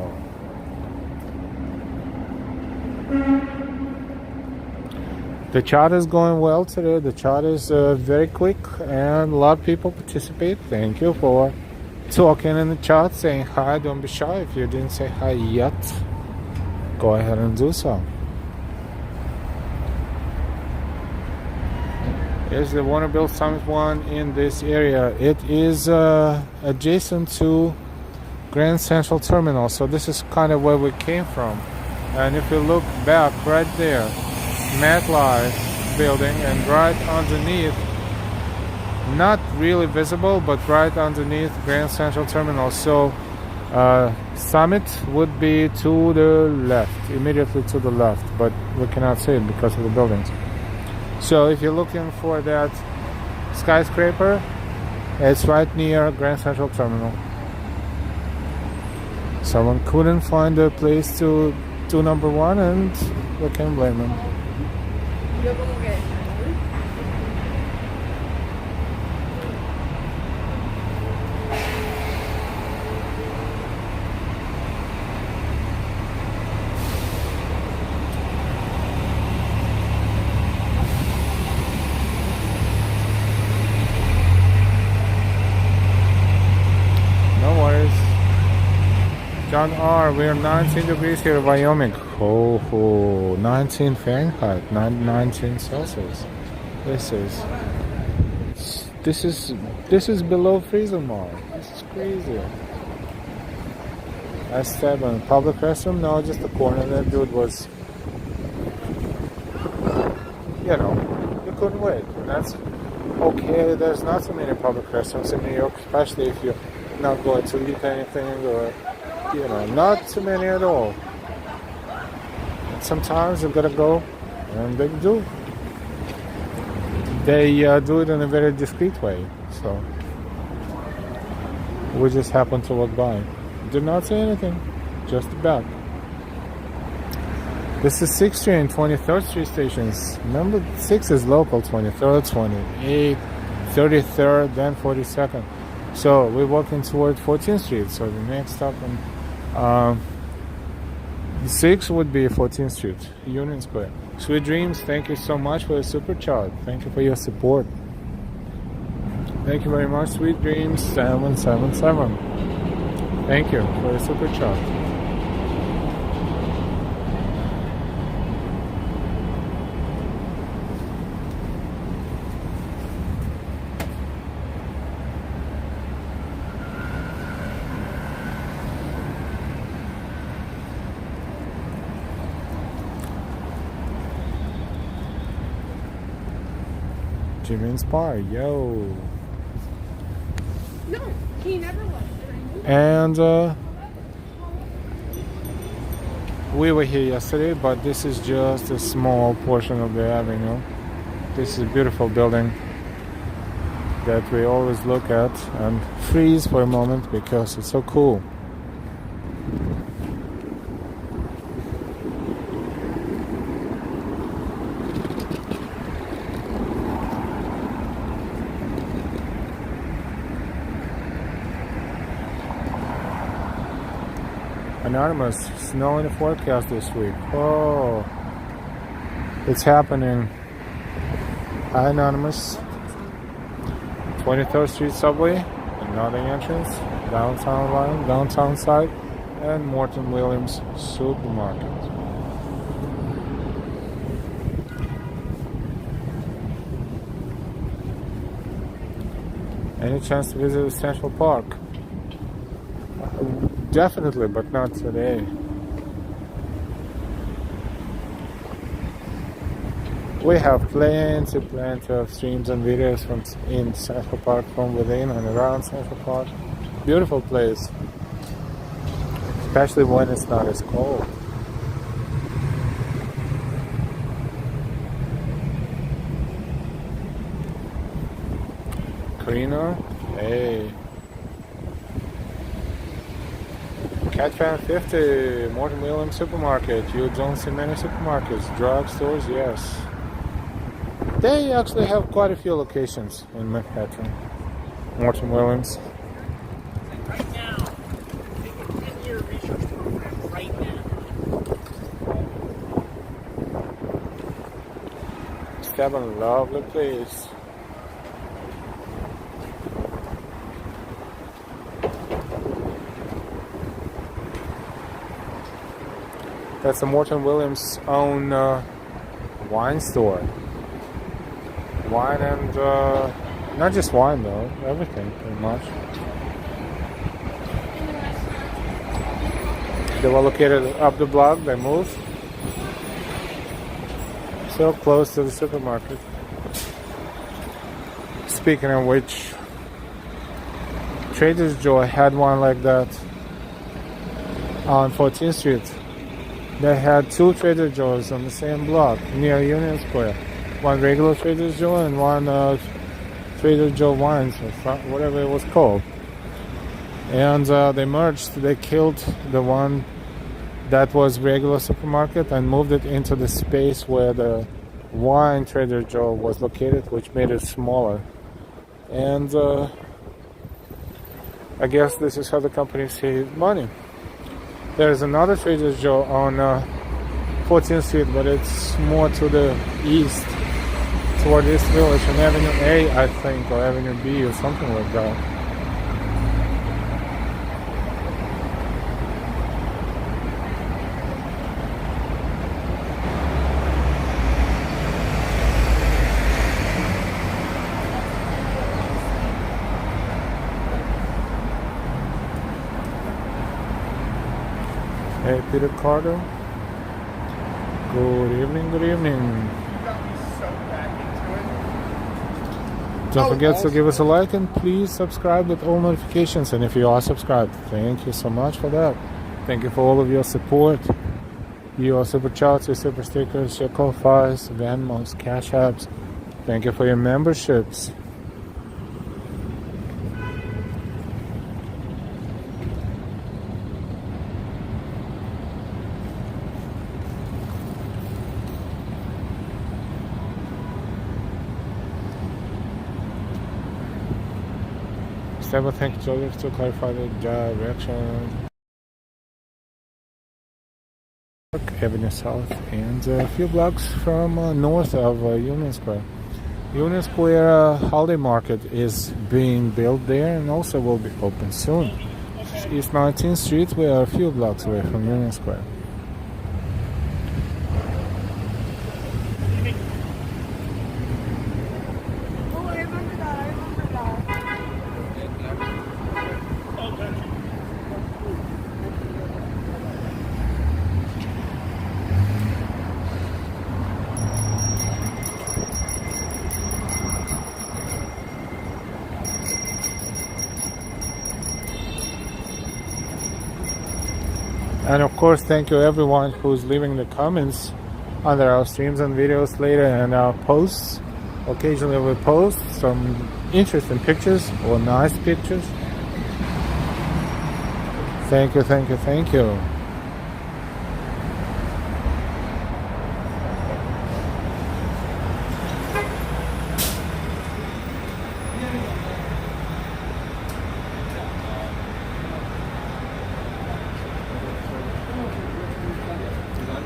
Speaker 1: The chat is going well today. The chat is very quick and a lot of people participate. Thank you for talking in the chat, saying hi. Don't be shy. If you didn't say hi yet, go ahead and do so. Is the Warner Build Summit one in this area? It is adjacent to Grand Central Terminal, so this is kind of where we came from. And if you look back right there, MetLife building, and right underneath, not really visible, but right underneath Grand Central Terminal. So Summit would be to the left, immediately to the left, but we cannot see it because of the buildings. So if you're looking for that skyscraper, it's right near Grand Central Terminal. Someone couldn't find a place to do number one, and we can't blame them. John R, we're 19 degrees here in Wyoming. Oh, 19 Fahrenheit, 19 Celsius. This is below freezing mark. This is crazy. S7, public restroom? No, just the corner. That dude was, you couldn't wait. And that's okay. There's not so many public restrooms in New York, especially if you're not going to eat anything or not too many at all. And sometimes you gotta go, and they do. They do it in a very discreet way. So we just happen to walk by. Did not say anything. Just the back. This is 6th Street and 23rd Street stations. Remember, 6 is local, 23rd, 28th, 33rd, then 42nd. So we're walking toward 14th Street. So the next stop on 6 would be 14th Street, Union Square. Sweet dreams. Thank you so much for your super chat. Thank you for your support. Thank you very much, Sweet Dreams 777. Thank you for your super chat. Jimmy Inspire, yo.
Speaker 4: No, he never was.
Speaker 1: And we were here yesterday, but this is just a small portion of the avenue. This is a beautiful building that we always look at and freeze for a moment because it's so cool. Anonymous, snow in the forecast this week. Oh, it's happening. Hi, Anonymous. 23rd Street subway, another entrance, downtown line, downtown side, and Morton Williams supermarket. Any chance to visit Central Park? Definitely, but not today. We have plenty of streams and videos from in Central Park, from within and around Central Park. Beautiful place, especially when it's not as cold. Karina, hey. Catfan 50, Morton Williams Supermarket. You don't see many supermarkets, drugstores, yes. They actually have quite a few locations in Manhattan. Morton Williams.
Speaker 5: Right now, take a 10-year research program right now.
Speaker 1: It's a lovely place. That's a Morton Williams own wine store. Wine and not just wine though, everything pretty much. They were located up the block, they moved. So close to the supermarket. Speaking of which, Trader Joe had one like that on 14th Street. They had two Trader Joe's on the same block near Union Square. One regular Trader Joe and one Trader Joe Wines, or whatever it was called. And they merged. They killed the one that was regular supermarket and moved it into the space where the wine Trader Joe was located, which made it smaller. And I guess this is how the company saved money. There's another Trader Joe on 14th Street, but it's more to the east, toward East Village, on Avenue A, I think, or Avenue B, or something like that. Hey, Peter Carter. Good evening, good evening.
Speaker 5: You got me so back into it.
Speaker 1: Don't forget to give us a like and please subscribe with all notifications. And if you are subscribed, thank you so much for that. Thank you for all of your support. Your super chats, your super stickers, your Ko-Fis, Venmos, Cash Apps. Thank you for your memberships. Stable, thank you, Joseph, to clarify the direction. Avenue South and a few blocks from north of Union Square. Union Square Holiday Market is being built there and also will be open soon. East 19th Street, we are a few blocks away from Union Square.
Speaker 4: Oh, I remember that. I remember that.
Speaker 1: And of course, thank you everyone who's leaving the comments under our streams and videos later and our posts. Occasionally we post some interesting pictures or nice pictures. Thank you, thank you, thank you.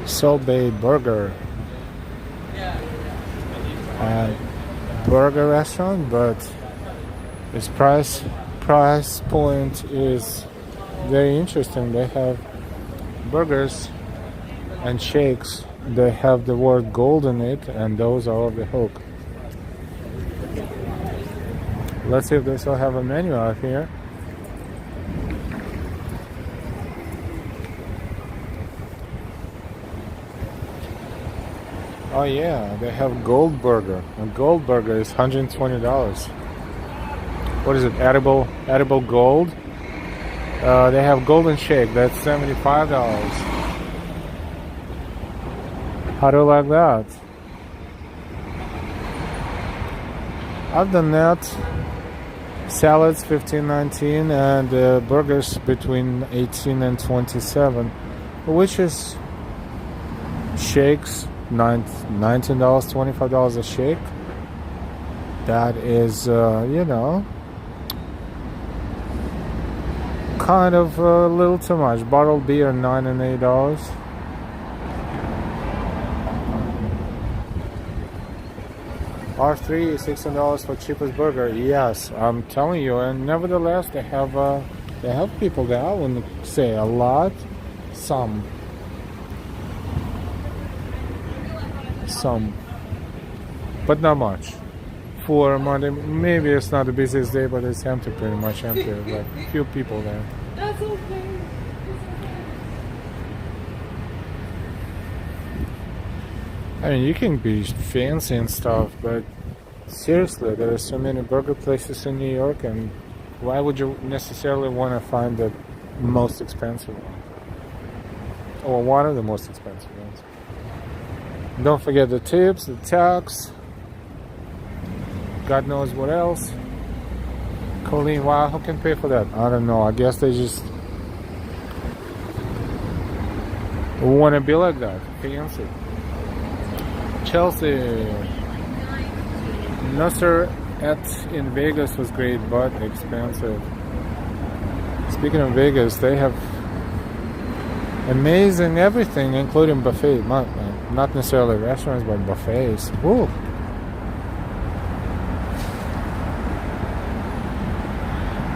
Speaker 1: Soul Bay Burger and burger restaurant, but its price point is very interesting. They have burgers and shakes. They have the word gold in it, and those are off the hook. Let's see if they still have a menu out here. Oh yeah, they have gold burger. A gold burger is $120. What is it? Edible gold. They have golden shake. That's $75. How do you like that? Other than that, salads $15.19 and burgers between $18 and $27, which is shakes. $19, $25 a shake. That is, you know, kind of a little too much. Bottled beer, $9 and $8. R3 $16 for cheapest burger. Yes, I'm telling you. And nevertheless, they have people there. I wouldn't say a lot, some, but not much. For Monday, maybe it's not the busiest day, but it's empty, pretty much empty. Like a few people there.
Speaker 4: That's okay.
Speaker 1: I mean, you can be fancy and stuff, but seriously, there are so many burger places in New York, and why would you necessarily want to find the most expensive one? Or one of the most expensive ones? Don't forget the tips, the tax, God knows what else. Colleen, wow, who can pay for that? I don't know. I guess they just want to be like that, fancy. Chelsea, Nasser in Vegas was great, but expensive. Speaking of Vegas, they have amazing everything, including buffet. Not necessarily restaurants, but buffets. Woo.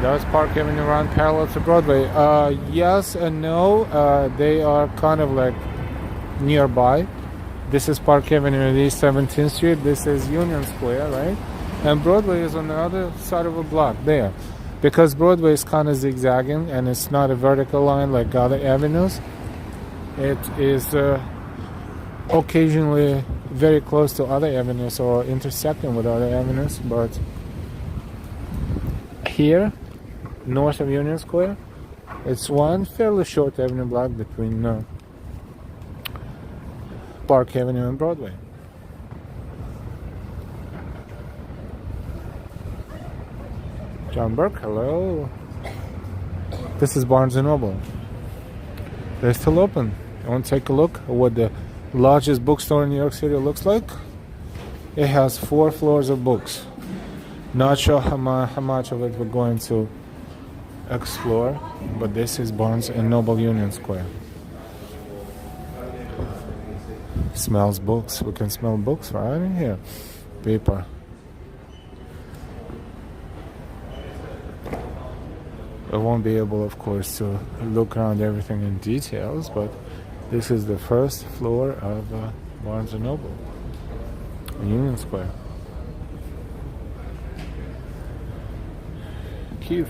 Speaker 1: Does Park Avenue run parallel to Broadway? Yes and no. They are kind of like nearby. This is Park Avenue at East 17th Street. This is Union Square, right? And Broadway is on the other side of a block there. Because Broadway is kind of zigzagging and it's not a vertical line like other avenues. It is occasionally very close to other avenues or intersecting with other avenues, but here, north of Union Square, it's one fairly short avenue block between Park Avenue and Broadway. John Burke, hello. This is Barnes & Noble. They're still open. You want to take a look at what the largest bookstore in New York City looks like? It has 4 floors of books. Not sure how much of it we're going to explore, but this is Barnes and Noble Union Square. Smells books. We can smell books right in here. Paper. I won't be able, of course, to look around everything in details, but this is the first floor of Barnes and Noble, Union Square. Keith.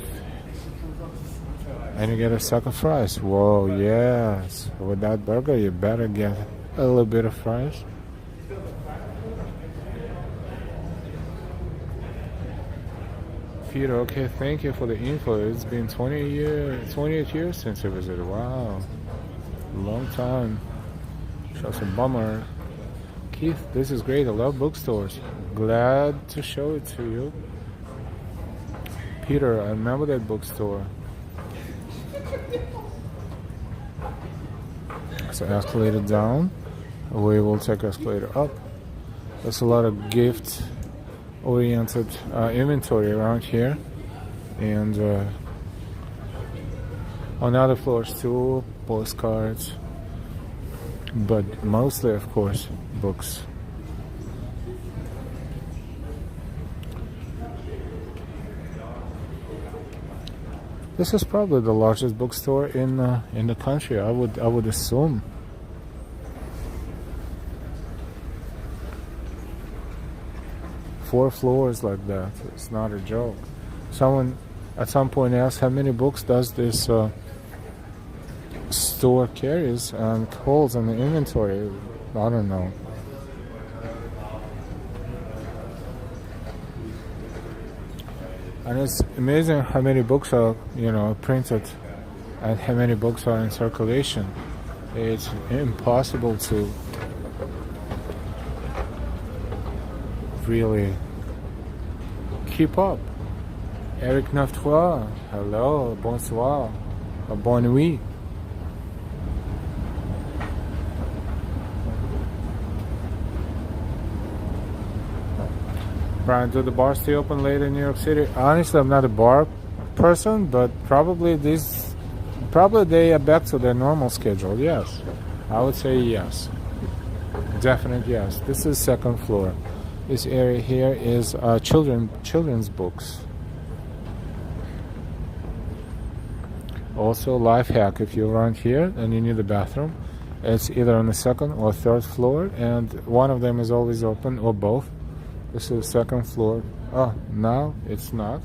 Speaker 1: And you get a sack of fries. Whoa, yes. With that burger, you better get a little bit of fries. Peter, okay, thank you for the info. It's been 28 years since I visited. Wow. Long time. That's a bummer. Keith, this is great. I love bookstores. Glad to show it to you. Peter, I remember that bookstore. So escalator down. We will take escalator up. There's a lot of gift-oriented inventory around here. And on other floors too, postcards. But mostly, of course, books. This is probably the largest bookstore in the country. I would assume. Four floors like that. It's not a joke. Someone at some point asked how many books does this store carries and holds in the inventory. I don't know. And it's amazing how many books are, printed and how many books are in circulation. It's impossible to really keep up. Eric Naftois, hello, bonsoir, bonne nuit. Brian, do the bars stay open late in New York City? Honestly, I'm not a bar person, but probably they are back to their normal schedule. Yes, I would say yes. Definite yes. This is second floor. This area here is children's books. Also, life hack: if you're around here and you need a bathroom, it's either on the second or third floor, and one of them is always open, or both. This is the second floor. Oh, now it's not,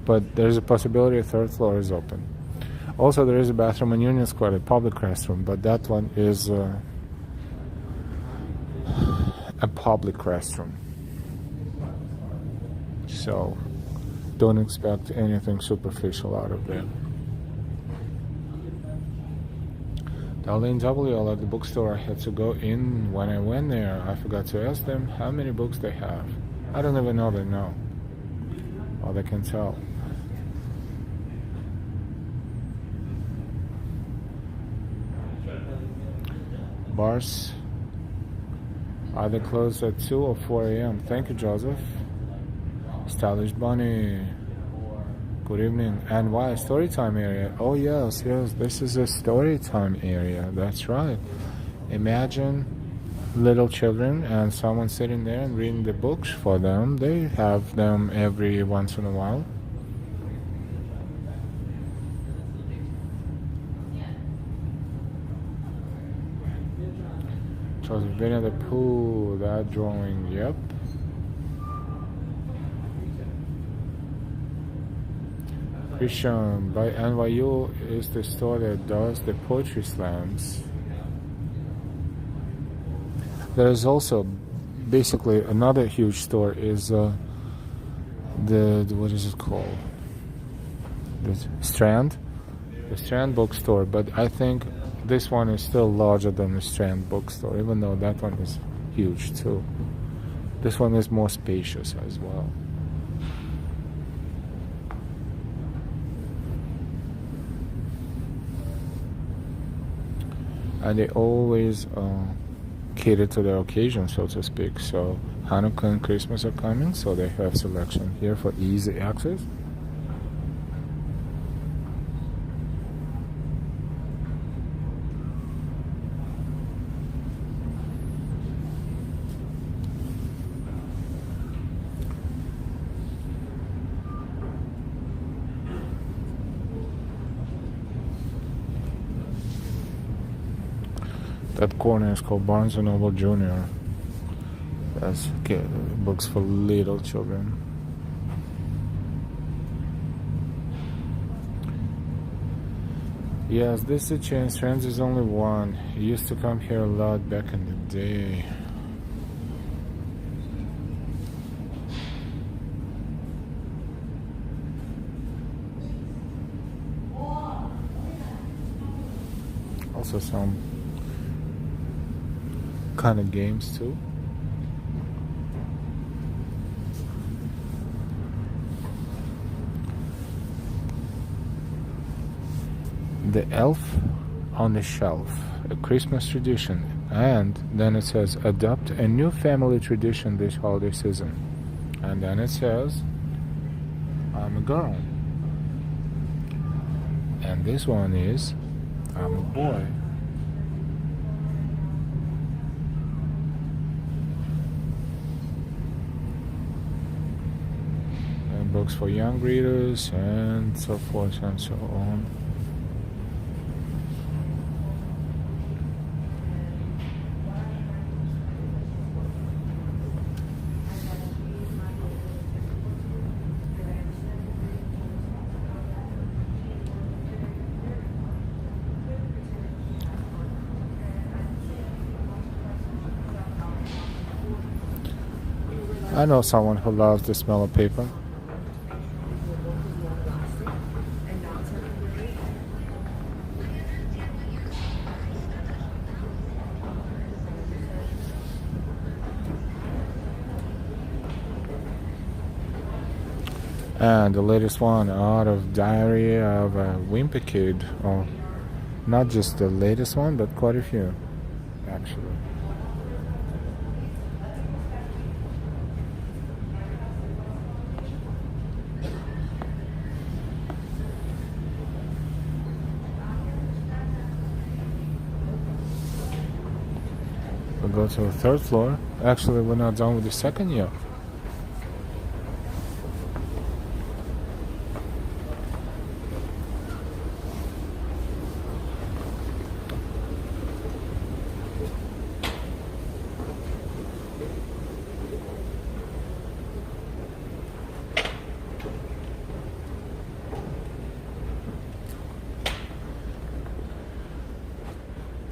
Speaker 1: but there's a possibility a third floor is open. Also, there is a bathroom in Union Square, a public restroom, but that one is a public restroom. So, don't expect anything superficial out of there. Darlene W, I like the bookstore. I had to go in when I went there. I forgot to ask them how many books they have. I don't even know they know. Or they can tell. Bars, are they closed at 2 or 4 a.m.? Thank you, Joseph. Stylish Bunny. Good evening. NY Storytime area. Oh yes, this is a Storytime area. That's right. Imagine little children and someone sitting there and reading the books for them. They have them every once in a while. Joseph Winnie the Pooh, that drawing, yep. Christian by NYU is the store that does the poetry slams. There is also basically another huge store is the what is it called? The Strand bookstore, but I think this one is still larger than the Strand bookstore, even though that one is huge too. This one is more spacious as well. And they always cater to their occasion, so to speak. So Hanukkah and Christmas are coming, so they have selection here for easy access. That corner is called Barnes & Noble Jr. That's books for little children. Yes, this is a chance. Trends is only one. I used to come here a lot back in the day. Also some kind of games too. The Elf on the Shelf, a Christmas tradition, and then it says adopt a new family tradition this holiday season, and then it says I'm a girl, and this one is I'm a boy. And books for young readers and so forth and so on. I know someone who loves the smell of paper. And the latest one out of Diary of a Wimpy Kid. Oh, not just the latest one, but quite a few, actually. We'll go to the third floor. Actually, we're not done with the second yet.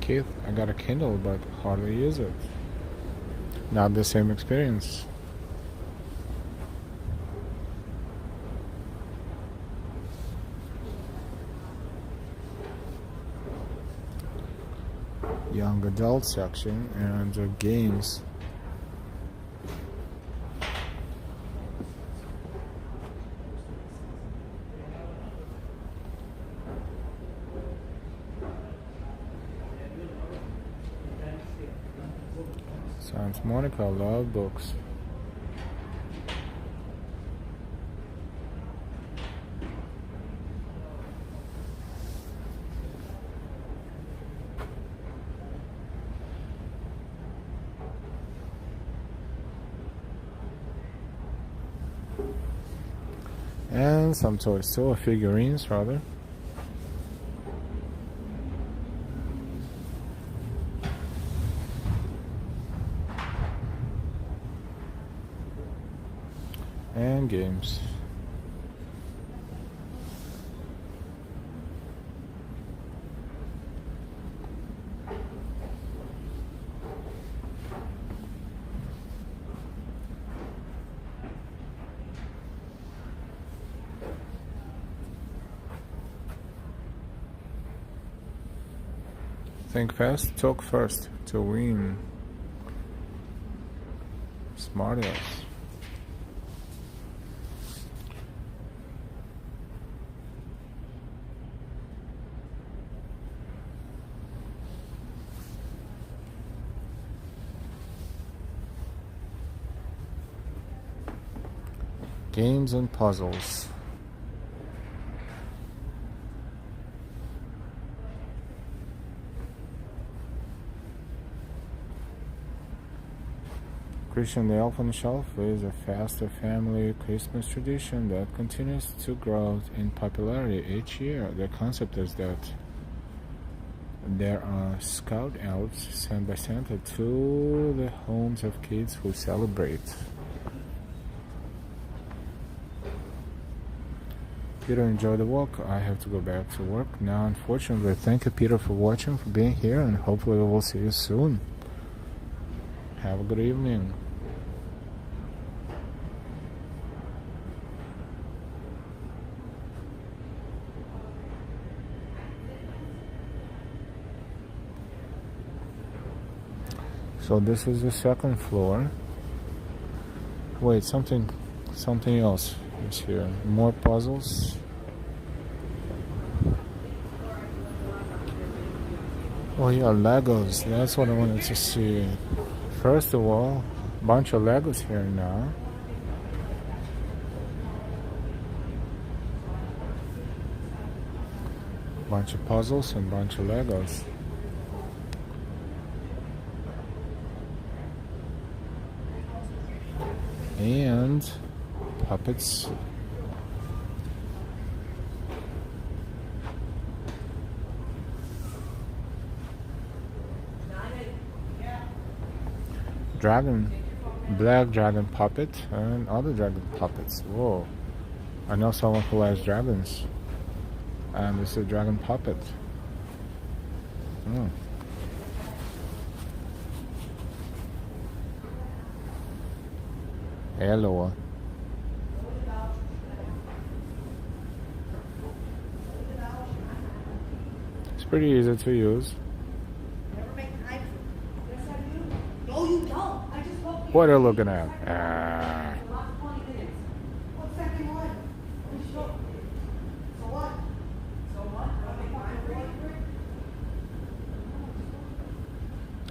Speaker 1: Keith, I got a Kindle, but hardly use it. Not the same experience. Young adult section and games. Santa Monica love books. And some toys too, or figurines rather. And games. Think fast, talk first to win. Smart ass. Games and puzzles. Christian the Elf on the Shelf is a faster family Christmas tradition that continues to grow in popularity each year. The concept is that There are scout outs sent by Santa to the homes of kids who celebrate. Peter, enjoy the walk. I have to go back to work now, unfortunately. Thank you, Peter, for watching, for being here, and hopefully we will see you soon. Have a good evening. So this is the second floor. Wait, something else is here. More puzzles. Oh yeah, Legos. That's what I wanted to see. First of all, bunch of Legos here now. Bunch of puzzles and bunch of Legos. And puppets. Dragon, black dragon puppet and other dragon puppets. Whoa. I know someone who likes dragons. And this is a dragon puppet. Oh. Hello. It's pretty easy to use. What are you looking at?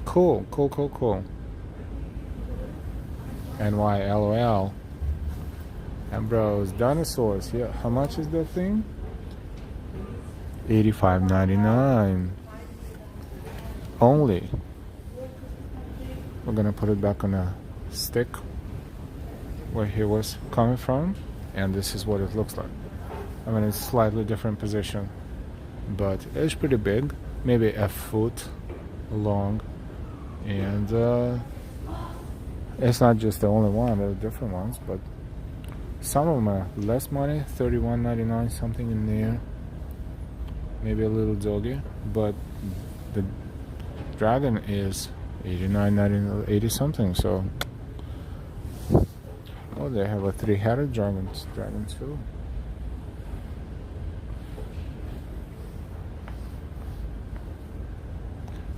Speaker 1: Cool. NYLOL. Ambrose dinosaurs. Yeah, how much is that thing? $85.99 only. We're gonna put it back on a stick where he was coming from, and this is what it looks like. I mean, it's slightly different position, but it's pretty big, maybe a foot long, and it's not just the only one. There are different ones, but some of them are less money, $31.99, something in there, maybe a little doggy, but the dragon is $89.99, 80 something. So, oh, they have a three-headed dragon too.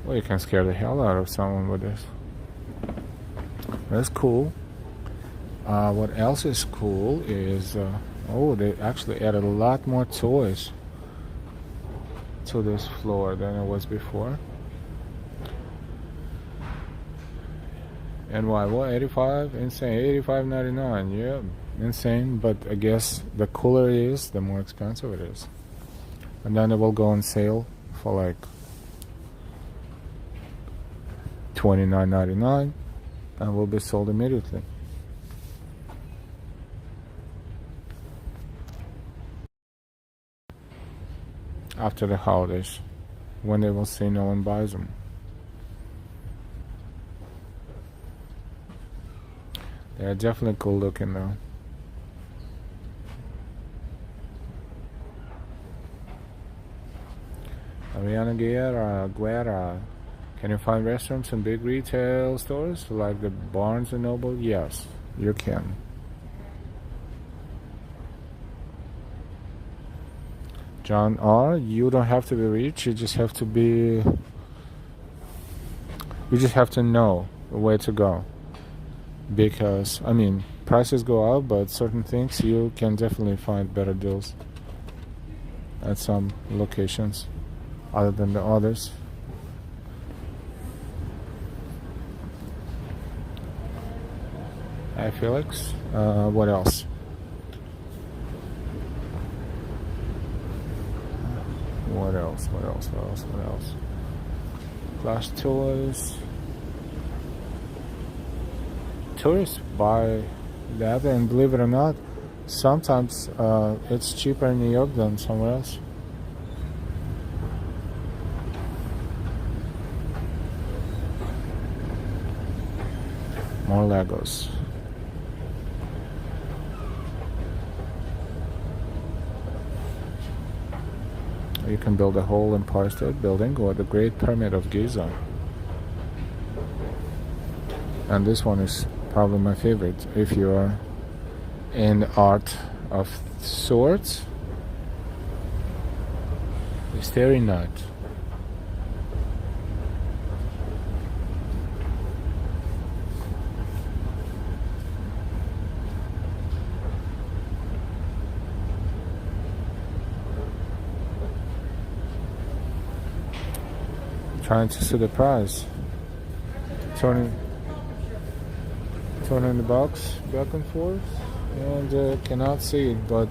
Speaker 1: Well, you can scare the hell out of someone with this. That's cool. What else is cool is, oh, they actually added a lot more toys to this floor than it was before. And why? What? 85? Insane. $85.99. Yeah, insane. But I guess the cooler it is, the more expensive it is. And then it will go on sale for like $29.99 and will be sold immediately. After the holidays, when they will see no one buys them. They're definitely cool looking though. Ariana Guerra. Can you find restaurants and big retail stores like the Barnes & Noble? Yes, you can. John R., you don't have to be rich, you just have to be... You just have to know where to go. Because, I mean, prices go up, but certain things you can definitely find better deals at some locations other than the others. Hi Felix. What else? What else? Plush toys. Tourists buy that, and believe it or not, sometimes it's cheaper in New York than somewhere else. More Legos. You can build a whole Empire State Building or the Great Pyramid of Giza. And this one is probably my favorite. If you are in art of sorts, the Starry Night. Trying to see the price. Turning the box back and forth, and cannot see it, but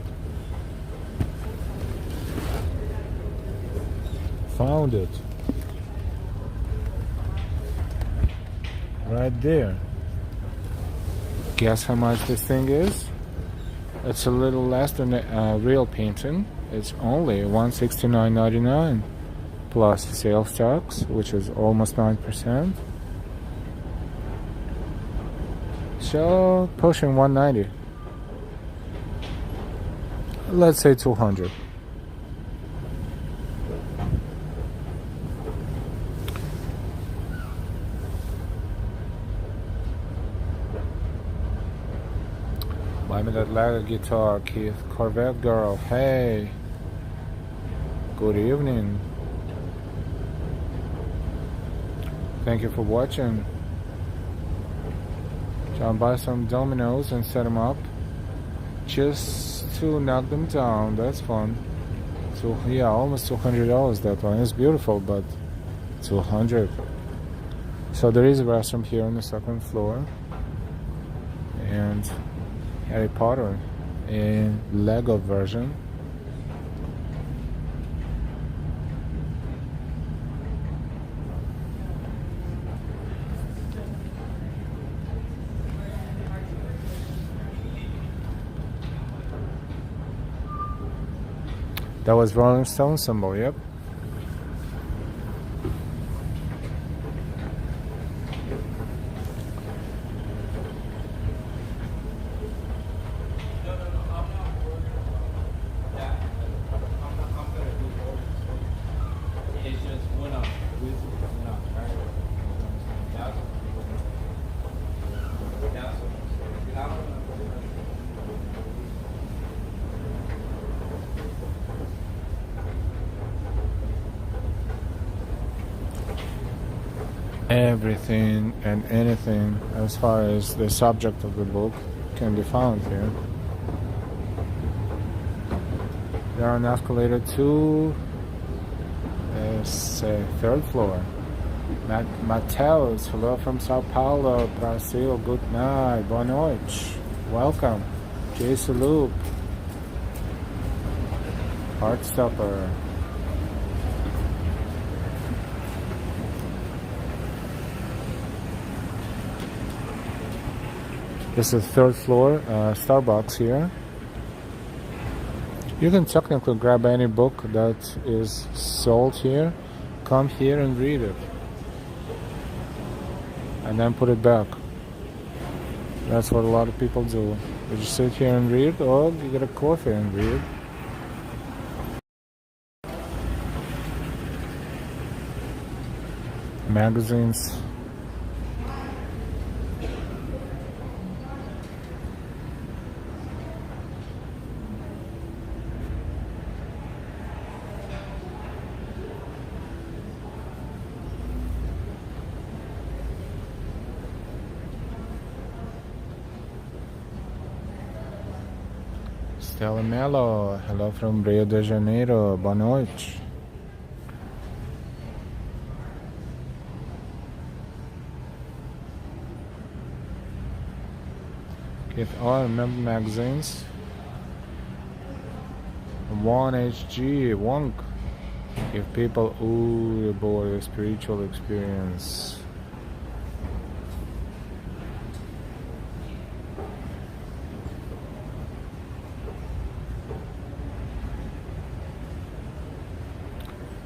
Speaker 1: found it right there. Guess how much this thing is? It's a little less than a real painting. It's only $169.99 plus sales tax, which is almost 9%. So pushing 190. Let's say 200. Buy me that Lego guitar, Keith. Corvette girl. Hey. Good evening. Thank you for watching. I'll buy some dominoes and set them up just to knock them down. That's fun. So yeah, almost $200 that one. It's beautiful, but $200. So there is a restroom here on the second floor, and Harry Potter in Lego version. That was Rolling Stone symbol, yep. Everything and anything as far as the subject of the book can be found here. There are an escalator to third floor. Mateus, hello from Sao Paulo, Brazil. Good night, boa noite. Welcome. Jason Loop. Heartstopper. This is third floor, Starbucks here. You can technically grab any book that is sold here, come here and read it, and then put it back. That's what a lot of people do. You just sit here and read, or you get a coffee and read. Magazines. Stella Mello, hello from Rio de Janeiro, boa noite. Get all remember magazines. 1HG, Wonk. Give people, ooh boy, a spiritual experience.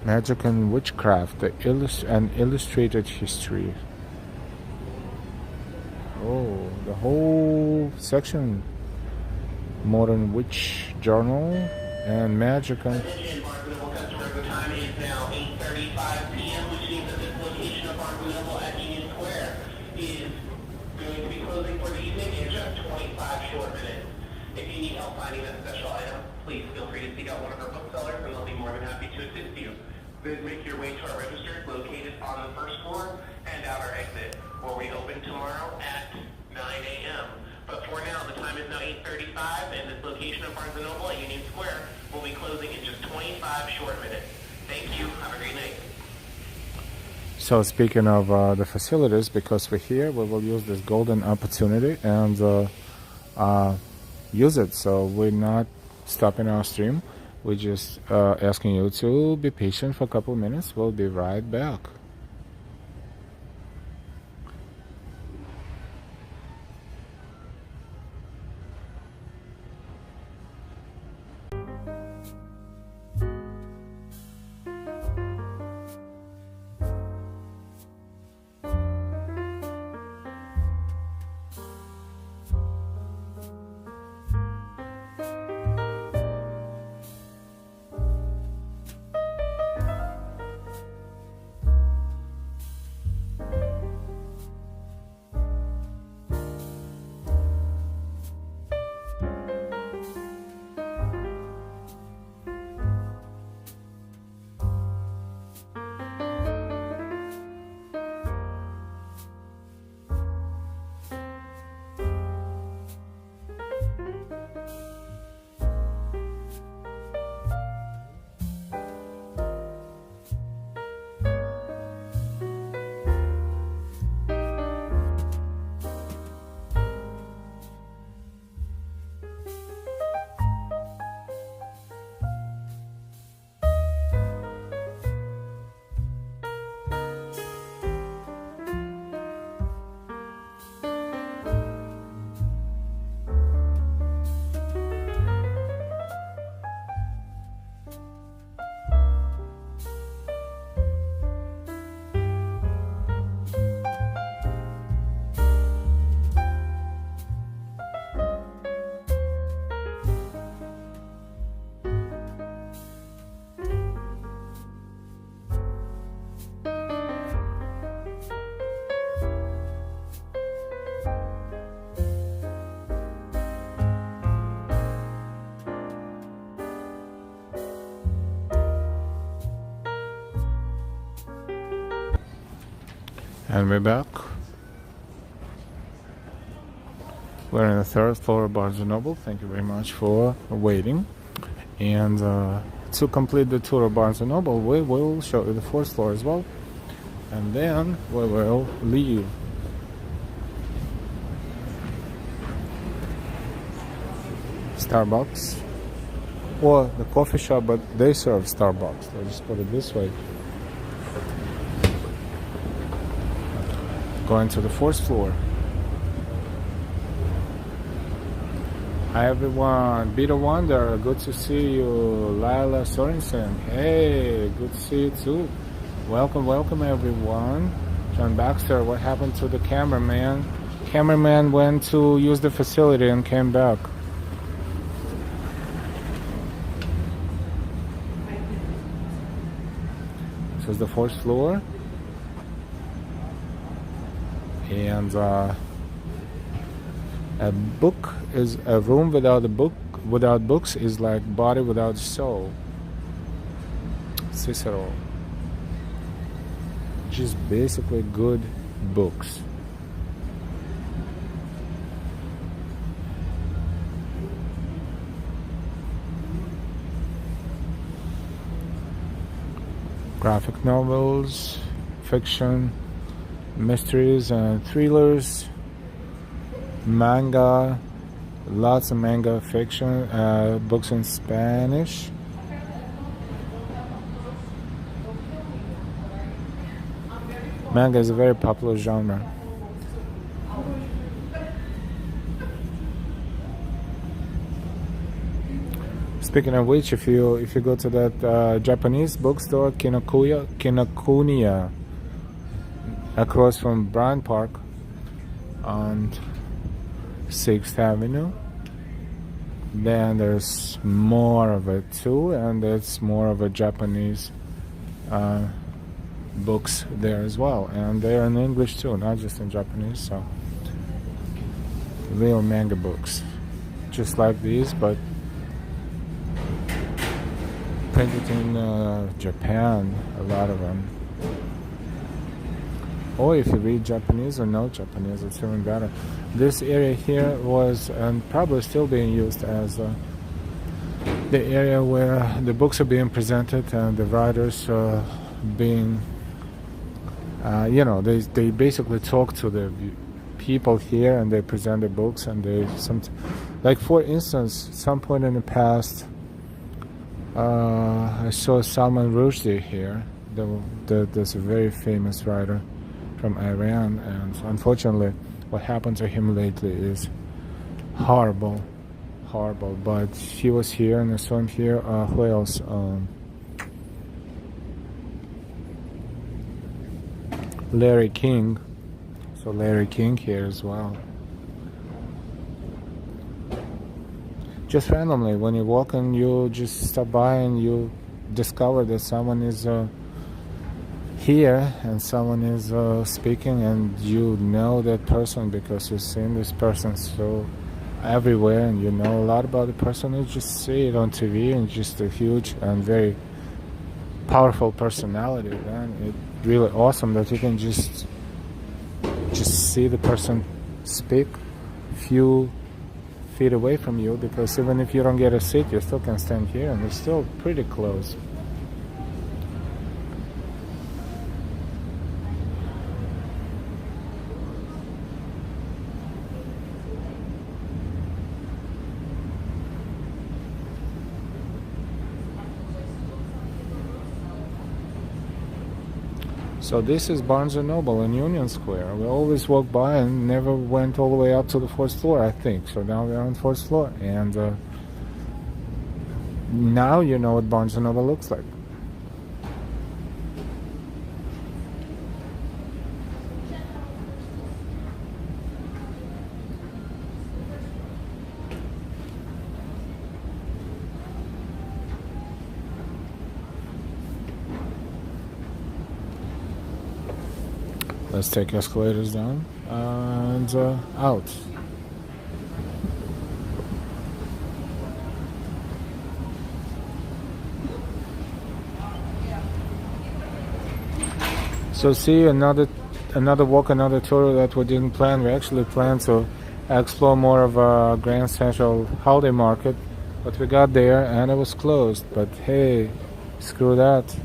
Speaker 1: Magic and Witchcraft, and Illustrated History. Oh, the whole section. Modern Witch Journal and Magic.
Speaker 6: Attention, Barnstable customers, the time is now 8:35 p.m., which means that this location of Barnstable at Union Square is going to be closing for the evening in just 25 short minutes. If you need help finding that special item, please feel free to seek out one of our booksellers and they'll be more than happy to assist you. Then make your way to our register located on the first floor and out our exit, where we open tomorrow at 9 a.m. But for now, the time is now 8:35, and this location of Barnes & Noble at Union Square will be closing in just 25 short minutes. Thank you. Have a great night.
Speaker 1: So speaking of the facilities, because we're here, we will use this golden opportunity and use it. So we're not stopping our stream. We're just asking you to be patient for a couple of minutes. We'll be right back. And we're back. We're on the third floor of Barnes & Noble. Thank you very much for waiting. And to complete the tour of Barnes & Noble, we will show you the fourth floor as well. And then we will leave. Starbucks. Or the coffee shop, but they serve Starbucks. Let's just put it this way. Going to the fourth floor. Hi everyone, Peter Wonder, good to see you. Lila Sorensen, hey, good to see you too. Welcome everyone. John Baxter, what happened to the cameraman? Cameraman went to use the facility and came back. This is the fourth floor. And a book is a room without a book, without books is like body without soul. Cicero. Just basically good books. Graphic novels, fiction, mysteries and thrillers, manga, lots of manga fiction, books in Spanish. Manga is a very popular genre. Speaking of which, if you go to that Japanese bookstore, Kinokuniya, across from Bryant Park, on 6th Avenue. Then there's more of it too, and it's more of a Japanese books there as well, and they're in English too, not just in Japanese. So real manga books, just like these, but printed in Japan, a lot of them. Or if you read Japanese or know Japanese, it's even better. This area here was, and probably still being used as the area where the books are being presented and the writers being, they basically talk to the people here and they present the books, and they like for instance, some point in the past, I saw Salman Rushdie here. There's a very famous writer from Iran, and unfortunately what happened to him lately is horrible, but he was here and I saw him here. Who else? Larry King. So Larry King here as well. Just randomly, when you walk and you just stop by and you discover that someone is here and someone is speaking, and you know that person because you've seen this person so everywhere, and you know a lot about the person. You just see it on TV, and just a huge and very powerful personality. Man, it's really awesome that you can just see the person speak a few feet away from you, because even if you don't get a seat, you still can stand here and it's still pretty close. So this is Barnes & Noble in Union Square. We always walk by and never went all the way up to the 4th floor, I think. So now we're on 4th floor. And now you know what Barnes & Noble looks like. Let's take escalators down and out. So see, another walk, another tour that we didn't plan. We actually planned to explore more of Grand Central Holiday Market, but we got there and it was closed. But hey, screw that.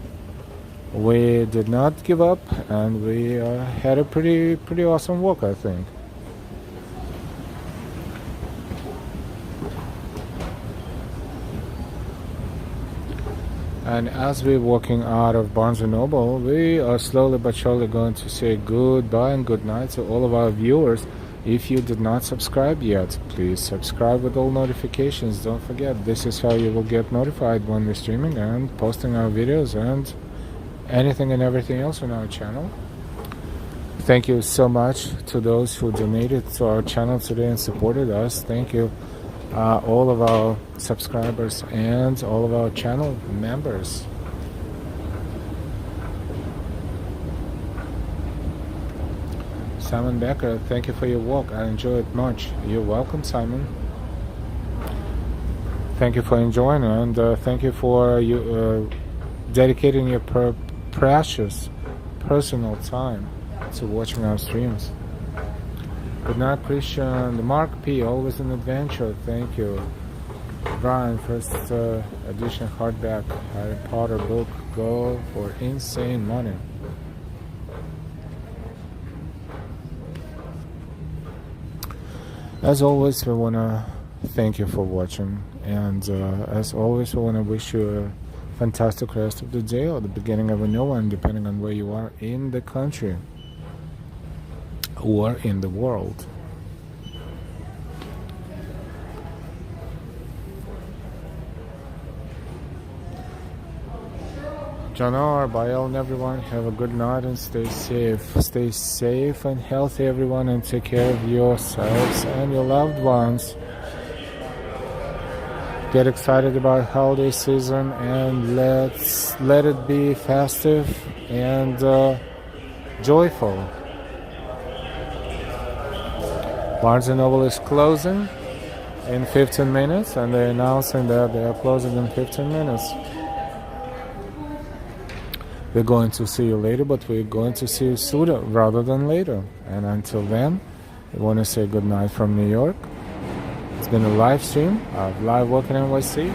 Speaker 1: We did not give up, and we had a pretty awesome walk, I think. And as we're walking out of Barnes & Noble, we are slowly but surely going to say goodbye and good night to all of our viewers. If you did not subscribe yet, please subscribe with all notifications. Don't forget, this is how you will get notified when we're streaming and posting our videos and anything and everything else on our channel. Thank you so much to those who donated to our channel today and supported us. Thank you, all of our subscribers and all of our channel members. Simon Becker, thank you for your walk. I enjoy it much. You're welcome, Simon. Thank you for enjoying, and thank you for you dedicating your precious personal time to watching our streams. Good night, Christian. The Mark P, always an adventure. Thank you. Brian, first edition hardback Harry Potter book. Go for insane money. As always, we want to thank you for watching, and as always, we want to wish you a fantastic rest of the day or the beginning of a new one, depending on where you are in the country or in the world. John R. Bye, Ellen, everyone. Have a good night and stay safe. Stay safe and healthy, everyone, and take care of yourselves and your loved ones. Get excited about holiday season and let it be festive and joyful. Barnes & Noble is closing in 15 minutes, and they're announcing that they are closing in 15 minutes. We're going to see you later, but we're going to see you sooner rather than later. And until then, we want to say good night from New York. It's been a live stream of Live Walk in NYC.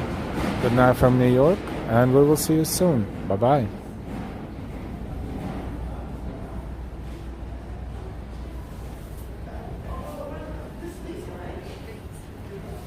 Speaker 1: Good night from New York, and we will see you soon. Bye-bye.